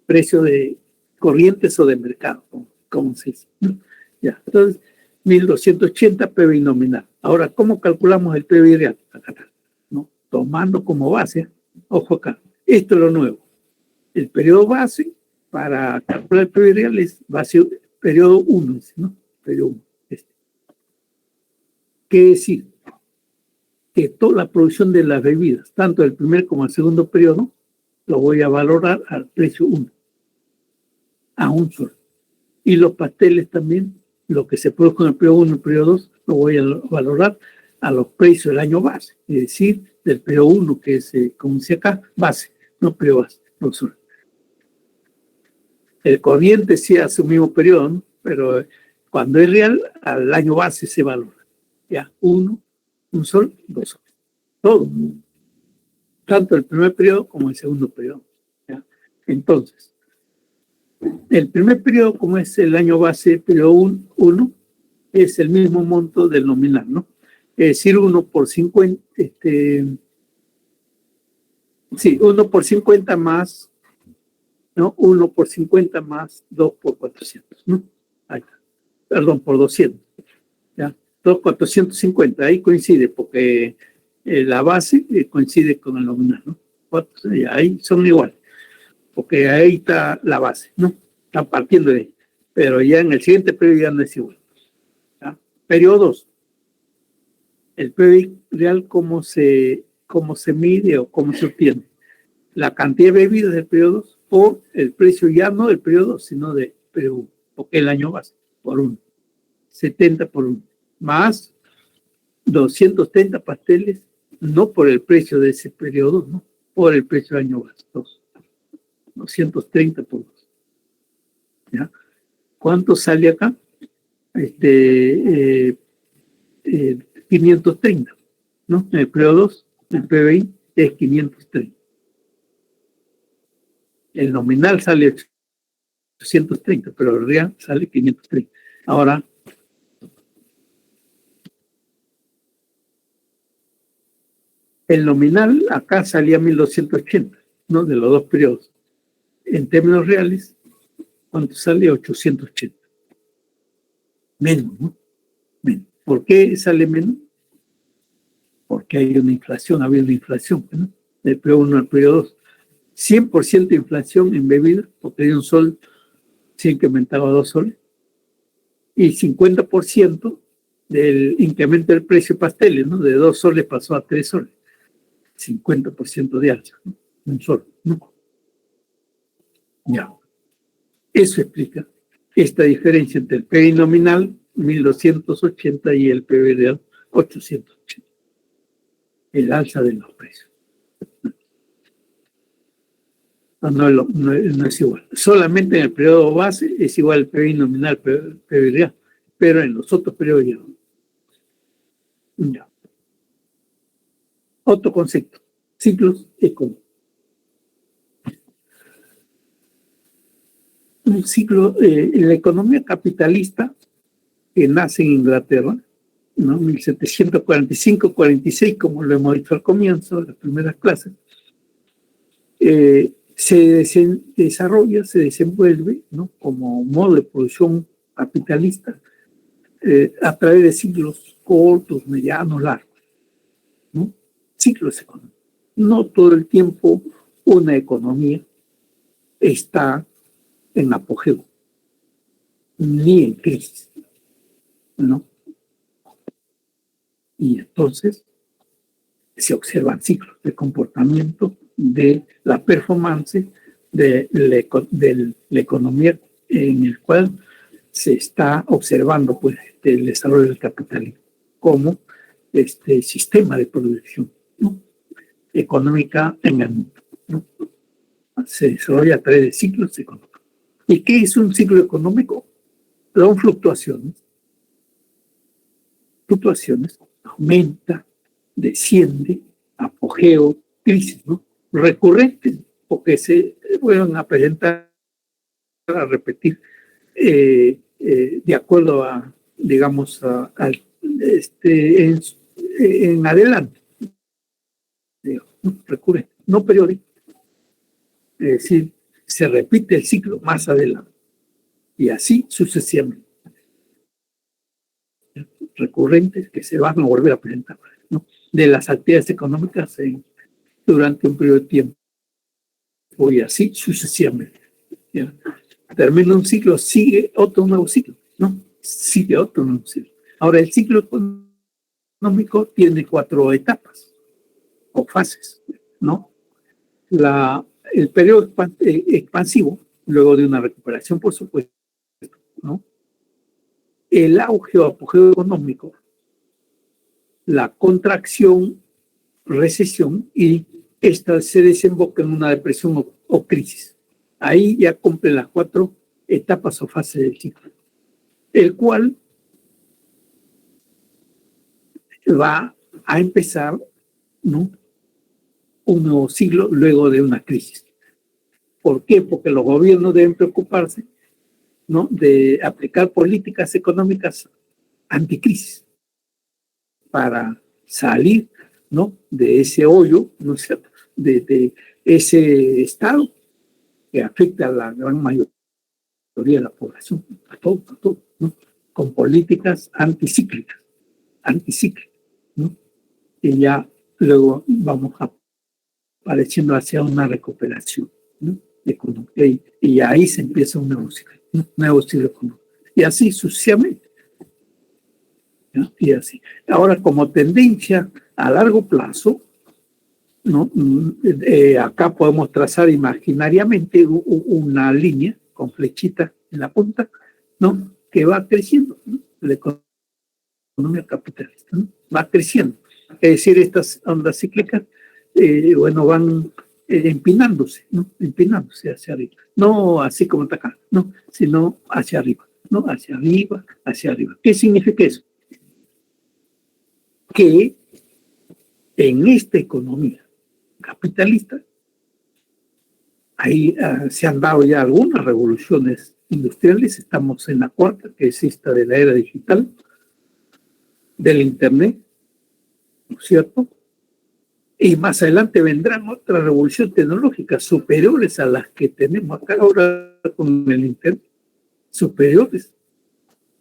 Precio de corrientes o de mercado, como se dice, ¿no? Ya, entonces, 1280 PBI nominal. Ahora, ¿cómo calculamos el PBI real? Acá está, ¿no? Tomando como base, ojo acá, esto es lo nuevo. El periodo base para calcular el PBI real es base periodo 1, ¿no? Periodo 1. ¿Qué decir? Que toda la producción de las bebidas, tanto el primer como el segundo periodo, lo voy a valorar al precio 1, a un sol. Y los pasteles también, lo que se produjo en el periodo 1 y el periodo 2, lo voy a valorar a los precios del año base, es decir, del periodo 1, que es, como dice acá, base, no periodo base, no sol. El corriente sí hace un mismo periodo, ¿no? Pero cuando es real, al año base se valora. Ya, 1, un sol, 2 soles. Todo. Tanto el primer periodo como el segundo periodo. ¿Ya? Entonces, el primer periodo, como es el año base, periodo 1, es el mismo monto del nominal, ¿no? Es decir, 1 por 50, sí, 1 por 50 más, ¿no? 1 por 50 más 2 por 400, ¿no? Ahí está. Perdón, por 200, ¿ya? 2, 450, ahí coincide, porque la base coincide con el nominal, ¿no? Ahí son iguales, porque ahí está la base, ¿no? Están partiendo de ahí, pero ya en el siguiente periodo ya no es igual, ¿ya? Periodo 2, el PBI real, ¿cómo se mide o cómo se obtiene? La cantidad de bebidas del periodo 2 por el precio ya no del periodo 2, sino del periodo 1, porque el año base, por 1, 70 por 1, más 230 pasteles, no por el precio de ese periodo, no, por el precio del año base, 230 por 2. ¿Ya? ¿Cuánto sale acá? 530, ¿no? En el periodo 2, el PBI es 530. El nominal sale 830, pero el real sale 530. Ahora, el nominal acá salía 1280, ¿no? De los dos periodos. En términos reales, ¿cuánto sale? 880. Menos, ¿no? Menos. ¿Por qué sale menos? Porque hay una inflación, ha habido una inflación, ¿no? Del periodo 1 al periodo 2. 100% de inflación en bebidas, porque de un sol se incrementaba a 2 soles. Y 50% del incremento del precio de pasteles, ¿no? De 2 soles pasó a 3 soles. 50% de alza, ¿no? Un sol, ¿no? Ya. Eso explica esta diferencia entre el PBI nominal, 1280, y el PBI real, 880. El alza de los precios. No es igual. Solamente en el periodo base es igual el PBI nominal, PBI real, pero en los otros periodos ya no. Ya. Otro concepto, ciclos económicos. Un ciclo, en la economía capitalista que nace en Inglaterra, ¿no? 1745-46, como lo hemos dicho al comienzo de las primeras clases, se desarrolla, se desenvuelve, ¿no?, como modo de producción capitalista a través de ciclos cortos, medianos, largos, ¿no? Ciclos económicos. No todo el tiempo una economía está en apogeo ni en crisis, ¿no? Y entonces se observan ciclos de comportamiento de la performance de la economía en el cual se está observando, pues, el desarrollo del capitalismo como sistema de producción, ¿no?, económica en el mundo, ¿no? Se desarrolla a través de ciclos económicos. ¿Y qué es un ciclo económico? Son fluctuaciones, aumenta, desciende, apogeo, crisis, ¿no?, recurrentes, porque se vuelven a presentar, a repetir, de acuerdo a, digamos, en adelante, digamos, ¿no?, recurrente, no periódico, es decir, se repite el ciclo más adelante, y así sucesivamente, recurrentes que se van a volver a presentar, ¿no?, de las actividades económicas durante un periodo de tiempo, y así sucesivamente, ¿ya? Termina un ciclo, sigue otro nuevo ciclo, ¿no? Sigue otro nuevo ciclo. Ahora, el ciclo económico tiene 4 etapas o fases, ¿no? El periodo expansivo, luego de una recuperación, por supuesto, ¿no? El auge o apogeo económico, la contracción, recesión, y esta se desemboca en una depresión o crisis. Ahí ya cumple las 4 etapas o fases del ciclo, el cual va a empezar, ¿no?, un nuevo siglo luego de una crisis. ¿Por qué? Porque los gobiernos deben preocuparse, ¿no?, de aplicar políticas económicas anticrisis para salir, ¿no?, de ese hoyo, ¿no es cierto?, de ese estado que afecta a la gran mayoría de la población, a todo, ¿no?, con políticas anticíclicas, ¿no? Y ya luego vamos apareciendo hacia una recuperación, ¿no?, económica, y ahí se empieza un nuevo ciclo, ¿no?, nuevo ciclo económico, y así sucesivamente, ¿no? Y así. Ahora, como tendencia a largo plazo, ¿no?, acá podemos trazar imaginariamente una línea con flechita en la punta, ¿no?, que va creciendo, ¿no?, la economía capitalista, ¿no?, va creciendo. Es decir, estas ondas cíclicas, bueno, van empinándose, ¿no?, empinándose hacia arriba. No así como está acá, no, sino hacia arriba, ¿no?, hacia arriba, hacia arriba. ¿Qué significa eso? Que en esta economía capitalista, ahí se han dado ya algunas revoluciones industriales. Estamos en la 4ª, que es esta de la era digital, del Internet, ¿no es cierto? Y más adelante vendrán otras revoluciones tecnológicas superiores a las que tenemos acá ahora con el Internet, superiores.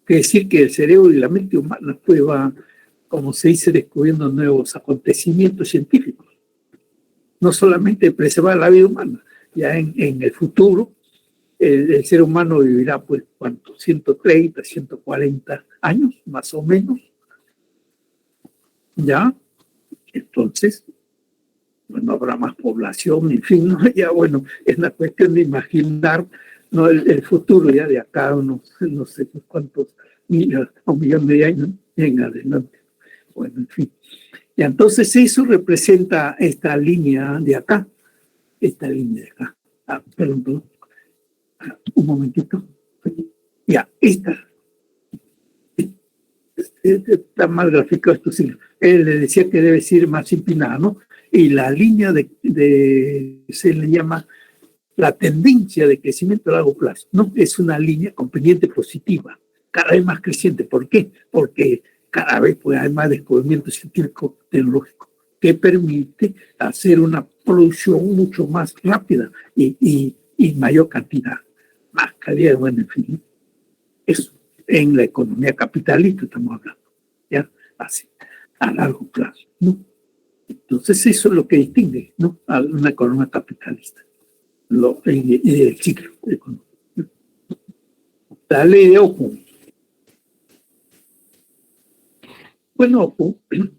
Quiere decir que el cerebro y la mente humana pues va, como se dice, descubriendo nuevos acontecimientos científicos. No solamente preservar la vida humana, ya en el futuro el ser humano vivirá, pues, ¿cuánto? 130, 140 años, más o menos. ¿Ya? Entonces, bueno, habrá más población, en fin, ¿no? Ya, bueno, es una cuestión de imaginar, ¿no?, el futuro ya de acá unos, no sé cuántos, un millón de años en adelante. Bueno, en fin. Y entonces eso representa esta línea de acá, esta línea de acá. Perdón. Un momentito. Ya, esta. Está mal graficado esto, sí. Él le decía que debe ser más empinada, ¿no? Y la línea se le llama la tendencia de crecimiento a largo plazo, ¿no? Es una línea con pendiente positiva, cada vez más creciente. ¿Por qué? Porque cada vez pues, hay más descubrimientos científicos tecnológicos que permite hacer una producción mucho más rápida y mayor cantidad, más calidad de beneficio. Eso en la economía capitalista estamos hablando, ¿ya? Así, a largo plazo, ¿no? Entonces eso es lo que distingue, ¿no?, a una economía capitalista, el ciclo económico. La ley de Ockham. Bueno, Ockham,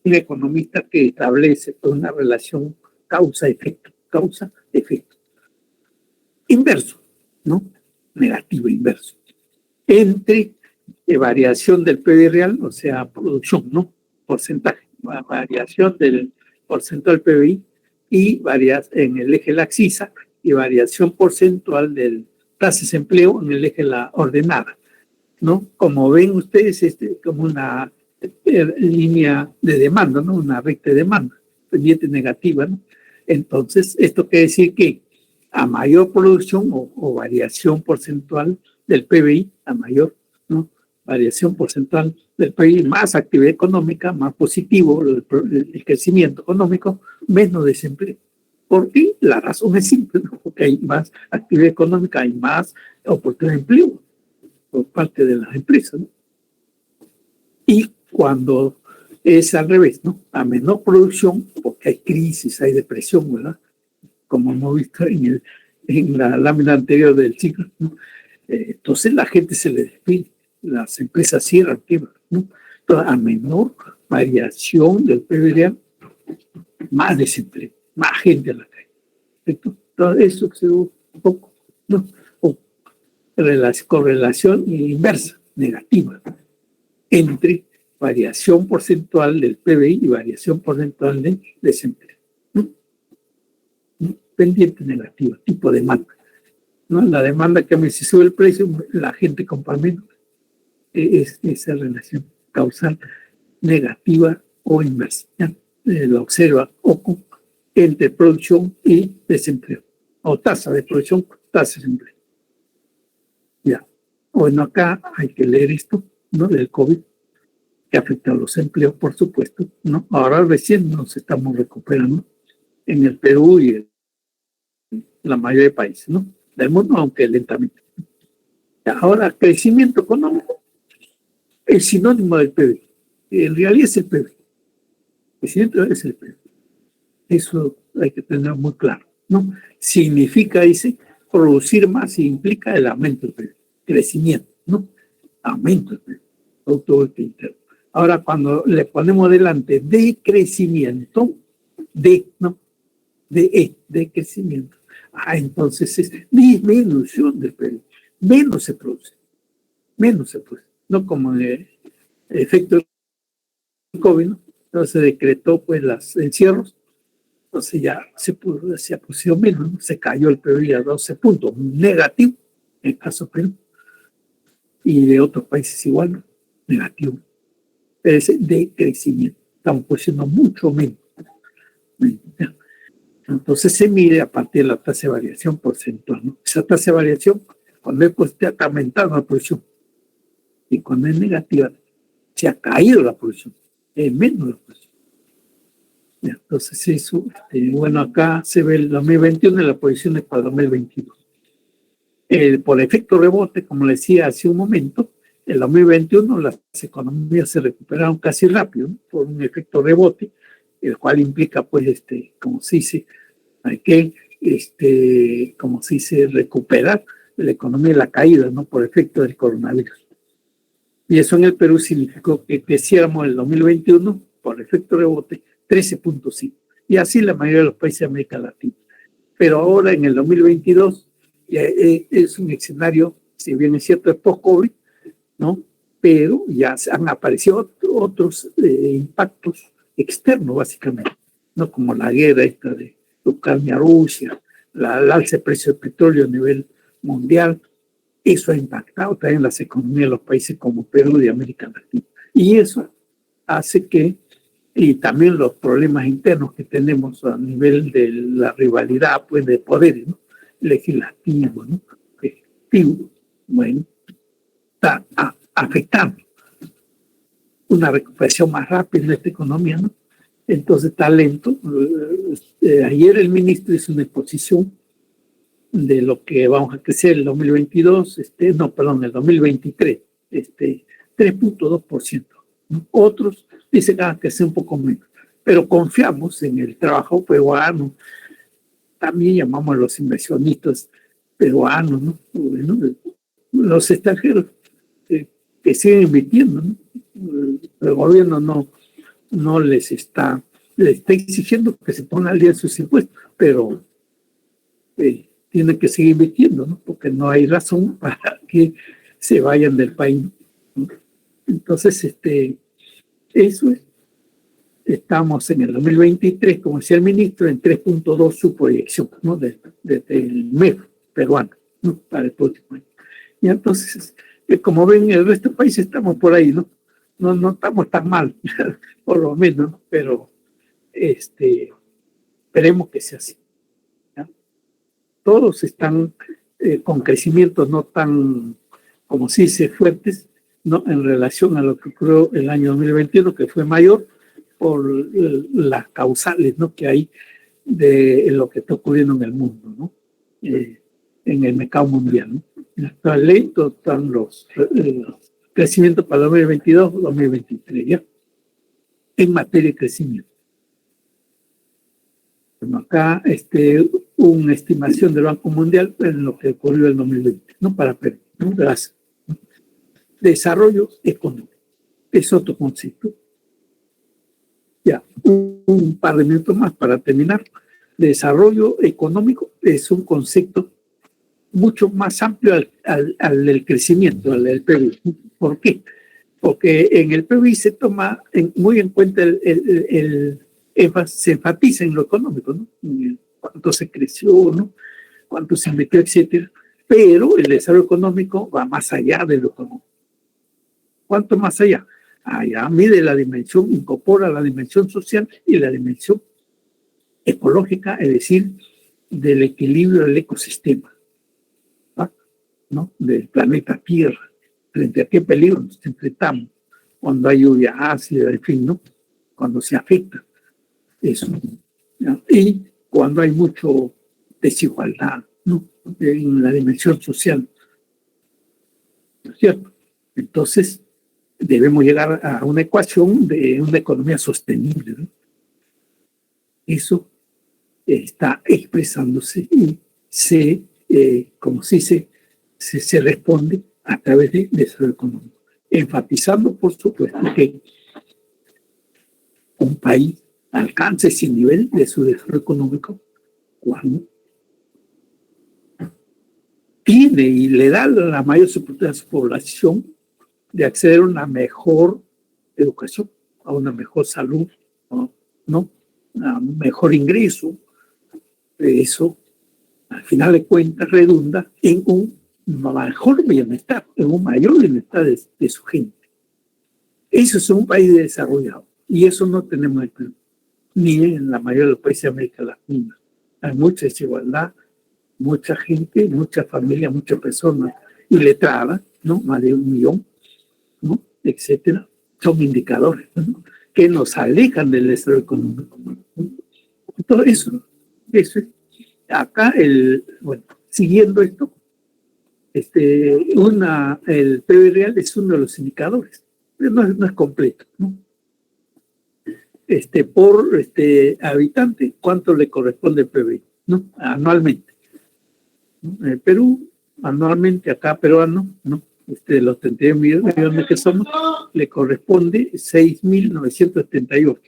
un economista que establece una relación causa-efecto, inverso, ¿no? Negativo, inverso, entre variación del PIB real, o sea, producción, ¿no? Porcentaje, variación del porcentaje del PBI y en el eje de la axisa y variación porcentual del tasa de desempleo en el eje de la ordenada, ¿no? Como ven ustedes, como una línea de demanda, ¿no? Una recta de demanda, pendiente negativa, ¿no? Entonces, esto quiere decir que a mayor producción o variación porcentual del PBI, a mayor, ¿no?, variación porcentual del PIB, más actividad económica, más positivo el crecimiento económico, menos desempleo. ¿Por qué? La razón es simple, ¿no? Porque hay más actividad económica, hay más oportunidad de empleo por parte de las empresas, ¿no? Y cuando es al revés, ¿no?, a menor producción, porque hay crisis, hay depresión, ¿verdad?, como hemos visto en la lámina anterior del ciclo, ¿no? Entonces la gente se le despide, las empresas cierran, ¿no? Entonces, a menor variación del PIB, más desempleo, más gente a la calle. Entonces, eso se ve un poco, ¿no?, o correlación inversa, negativa, entre variación porcentual del PBI y variación porcentual del desempleo, ¿no? Pendiente negativa, tipo de demanda, ¿no? La demanda que si sube el precio, la gente compra menos. Es esa relación causal negativa o inversa, ¿ya? Lo observa Ockham entre producción y desempleo, o tasa de producción, tasa de desempleo. Ya. Bueno, acá hay que leer esto, ¿no?, del COVID, que afecta a los empleos, por supuesto, ¿no? Ahora recién nos estamos recuperando en el Perú y en la mayoría de países, ¿no?, del mundo, aunque lentamente. Ahora, crecimiento económico es sinónimo del PIB. En realidad es el PIB. Crecimiento es el PIB. Eso hay que tener muy claro, ¿no? Significa, dice, producir más y implica el aumento del PIB. Crecimiento, ¿no? Aumento del PIB. Producto interno. Ahora, cuando le ponemos delante de crecimiento, ¿no?, de crecimiento, entonces es disminución del PIB. Menos se produce. No como el efecto del COVID, ¿no? Entonces se decretó pues los encierros, entonces ya se puso menos, ¿no? Se cayó el PIB a 12 puntos, negativo en el caso Perú, y de otros países igual, ¿no?, negativo. Es de crecimiento, estamos pusiendo mucho menos. Entonces se mide a partir de la tasa de variación porcentual, ¿no? Esa tasa de variación, cuando es positiva, está aumentando la producción, y cuando es negativa, se ha caído la producción, es menos la producción. Entonces eso, bueno, acá se ve el 2021 y la proyección es para el 2022. Por efecto rebote, como le decía hace un momento, en 2021 las economías se recuperaron casi rápido, ¿no?, por un efecto rebote, el cual implica, pues, como se dice, hay que, como se dice, recuperar la economía de la caída, ¿no?, por efecto del coronavirus. Y eso en el Perú significó que creciéramos en el 2021, por efecto rebote, 13.5. Y así la mayoría de los países de América Latina. Pero ahora, en el 2022, es un escenario, si bien es cierto, es post-COVID, ¿no?, pero ya han aparecido otros impactos externos, básicamente, ¿no?, como la guerra esta de Ucrania-Rusia, el alza de precio del petróleo a nivel mundial. Eso ha impactado también las economías de los países como Perú y América Latina. Y eso hace que, y también los problemas internos que tenemos a nivel de la rivalidad, pues, de poderes, ¿no?, legislativo, ¿no?, ejecutivo, bueno, está afectando una recuperación más rápida de esta economía, ¿no? Entonces está lento. Ayer el ministro hizo una exposición de lo que vamos a crecer el 2022, el 2023, 3.2%. ¿No? Otros dicen que sea un poco menos, pero confiamos en el trabajo peruano. También llamamos a los inversionistas peruanos, ¿no? Bueno, los extranjeros que siguen invirtiendo, ¿no? El gobierno no les está exigiendo que se pongan al día sus impuestos, pero tienen que seguir invirtiendo, ¿no? Porque no hay razón para que se vayan del país, ¿no? Entonces, eso es. Estamos en el 2023, como decía el ministro, en 3.2 su proyección, ¿no? Del MEF peruano, ¿no? Para el próximo año. Y entonces, como ven, el resto del país estamos por ahí, ¿no? No estamos tan mal, por lo menos, ¿no? Pero esperemos que sea así, ¿ya? Todos están con crecimientos no tan, como se dice, fuertes, ¿no? En relación a lo que ocurrió el año 2021, que fue mayor, por las causales, ¿no? Que hay de lo que está ocurriendo en el mundo, ¿no? En el mercado mundial, ¿no? Está lento, están los crecimientos para 2022, 2023, ¿ya? En materia de crecimiento. Bueno, acá una estimación del Banco Mundial en lo que ocurrió en el 2020, ¿no? Para Perú, ¿no? Gracias. Desarrollo económico es otro concepto. Ya, un par de minutos más para terminar. Desarrollo económico es un concepto mucho más amplio al del crecimiento, al del PBI. ¿Por qué? Porque en el PBI se toma muy en cuenta se enfatiza en lo económico, ¿no? Cuánto se creció, ¿no? Cuánto se invirtió, etcétera. Pero el desarrollo económico va más allá de lo económico. ¿Cuánto más allá? Allá mide la dimensión, incorpora la dimensión social y la dimensión ecológica, es decir, del equilibrio del ecosistema, ¿no? Del planeta Tierra, frente a qué peligro nos enfrentamos cuando hay lluvia ácida, en fin, ¿no? Cuando se afecta eso, ¿no? Y cuando hay mucha desigualdad, ¿no? En la dimensión social, ¿no es cierto? Entonces, debemos llegar a una ecuación de una economía sostenible, ¿no? Eso está expresándose y como se dice, se responde a través de desarrollo económico, enfatizando, por supuesto, que un país alcance ese nivel de su desarrollo económico cuando tiene y le da la mayor oportunidad a su población de acceder a una mejor educación, a una mejor salud, ¿no? A un mejor ingreso. Eso, al final de cuentas, redunda en un mejor bienestar, en un mayor bienestar de su gente. Eso es un país desarrollado y eso no tenemos en Perú, ni en la mayoría de los países de América Latina. Hay mucha desigualdad, mucha gente, muchas familias, muchas personas iletradas, ¿no? Más de 1 millón, ¿no? Etcétera. Son indicadores, ¿no? Que nos alejan del desarrollo económico. Todo eso es. Acá, bueno, siguiendo esto, el PBI real es uno de los indicadores, pero no es completo, ¿no? Por habitante, ¿cuánto le corresponde el PBI, ¿no? Anualmente, ¿no? En el Perú, anualmente, acá peruano, ¿no? Los 32 millones que somos, le corresponde 6.978.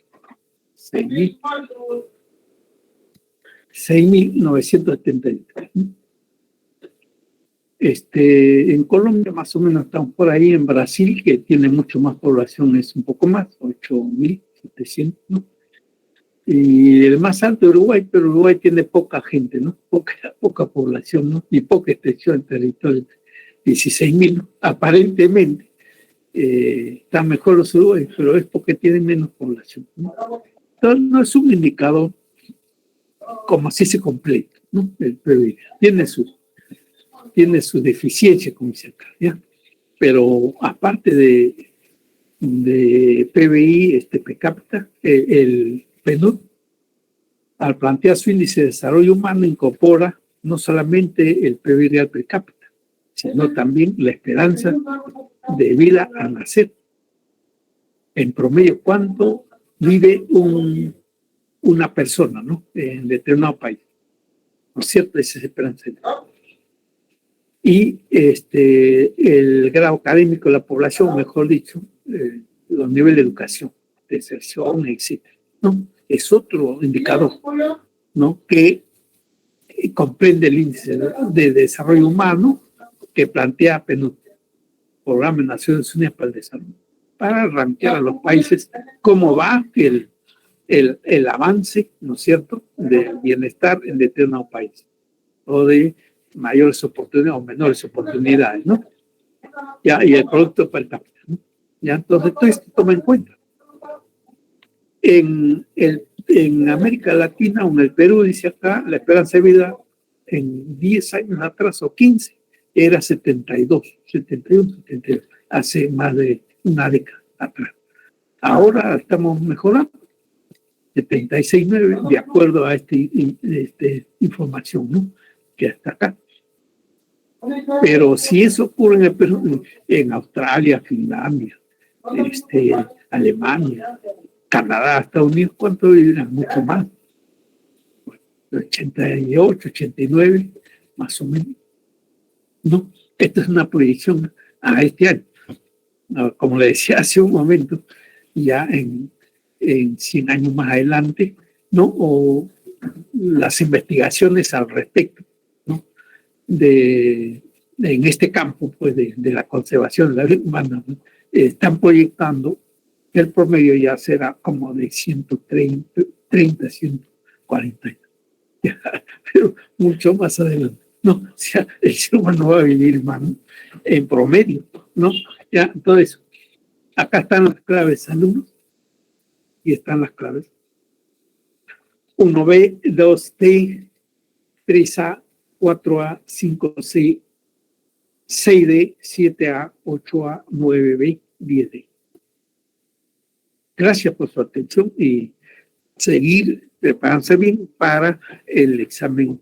6.978. En Colombia más o menos estamos por ahí. En Brasil, que tiene mucho más población, es un poco más, 8.700, ¿no? Y el más alto de Uruguay, pero Uruguay tiene poca gente, ¿no? Poca población, ¿no? Y poca extensión en territorio, 16.000, ¿no? Aparentemente están mejor los uruguayos, pero es porque tienen menos población, ¿no? Entonces no es un indicador como si se completa, ¿no? El PBI tiene su deficiencia, como dice acá, ¿ya? Pero aparte de PBI per cápita, el PNUD, al plantear su índice de desarrollo humano, incorpora no solamente el PBI real per cápita, sino también la esperanza de vida al nacer. En promedio, ¿cuánto vive una persona, ¿no?, en determinado país? ¿No es cierto? Esa es esperanza de vida. Y el grado académico de la población, mejor dicho, los niveles de educación, deserción, etc., ¿no? Es otro indicador, ¿no?, que comprende el índice de desarrollo humano que plantea PNUD, Programa de Naciones Unidas para el Desarrollo, para rankear a los países cómo va el avance, ¿no es cierto?, del bienestar en determinado país, o de mayores oportunidades o menores oportunidades, ¿no? Ya, y el producto per cápita, ¿no? Ya, entonces todo esto toma en cuenta. En América Latina o en el Perú, dice acá, la esperanza de vida en 10 años atrás o 15 era 72, 71, 72, hace más de una década atrás. Ahora estamos mejorando, 76,9, de acuerdo a esta información, ¿no?, que está acá. Pero si eso ocurre en el Perú, en Australia, Finlandia, Alemania, Canadá, Estados Unidos, ¿cuánto vivirán? Mucho más. 88, 89, más o menos. No, esta es una proyección a este año. Como le decía hace un momento, ya en 100 años más adelante, ¿no?, o las investigaciones al respecto, ¿no?, en este campo, pues, de la conservación de la vida humana, ¿no?, están proyectando que el promedio ya será como de 130, 140, pero mucho más adelante, ¿no? O sea, el ser humano va a vivir más, ¿no?, en promedio, ¿no? Ya, entonces, acá están las claves, alumnos, y están las claves. 1B, 2D, 3A, 4A, 5C, 6D, 7A, 8A, 9B, 10D. Gracias por su atención y seguir preparándose bien para el examen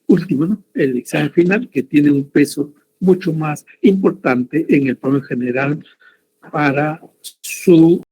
último, ¿no?, el examen final, que tiene un peso mucho más importante en el promedio general para su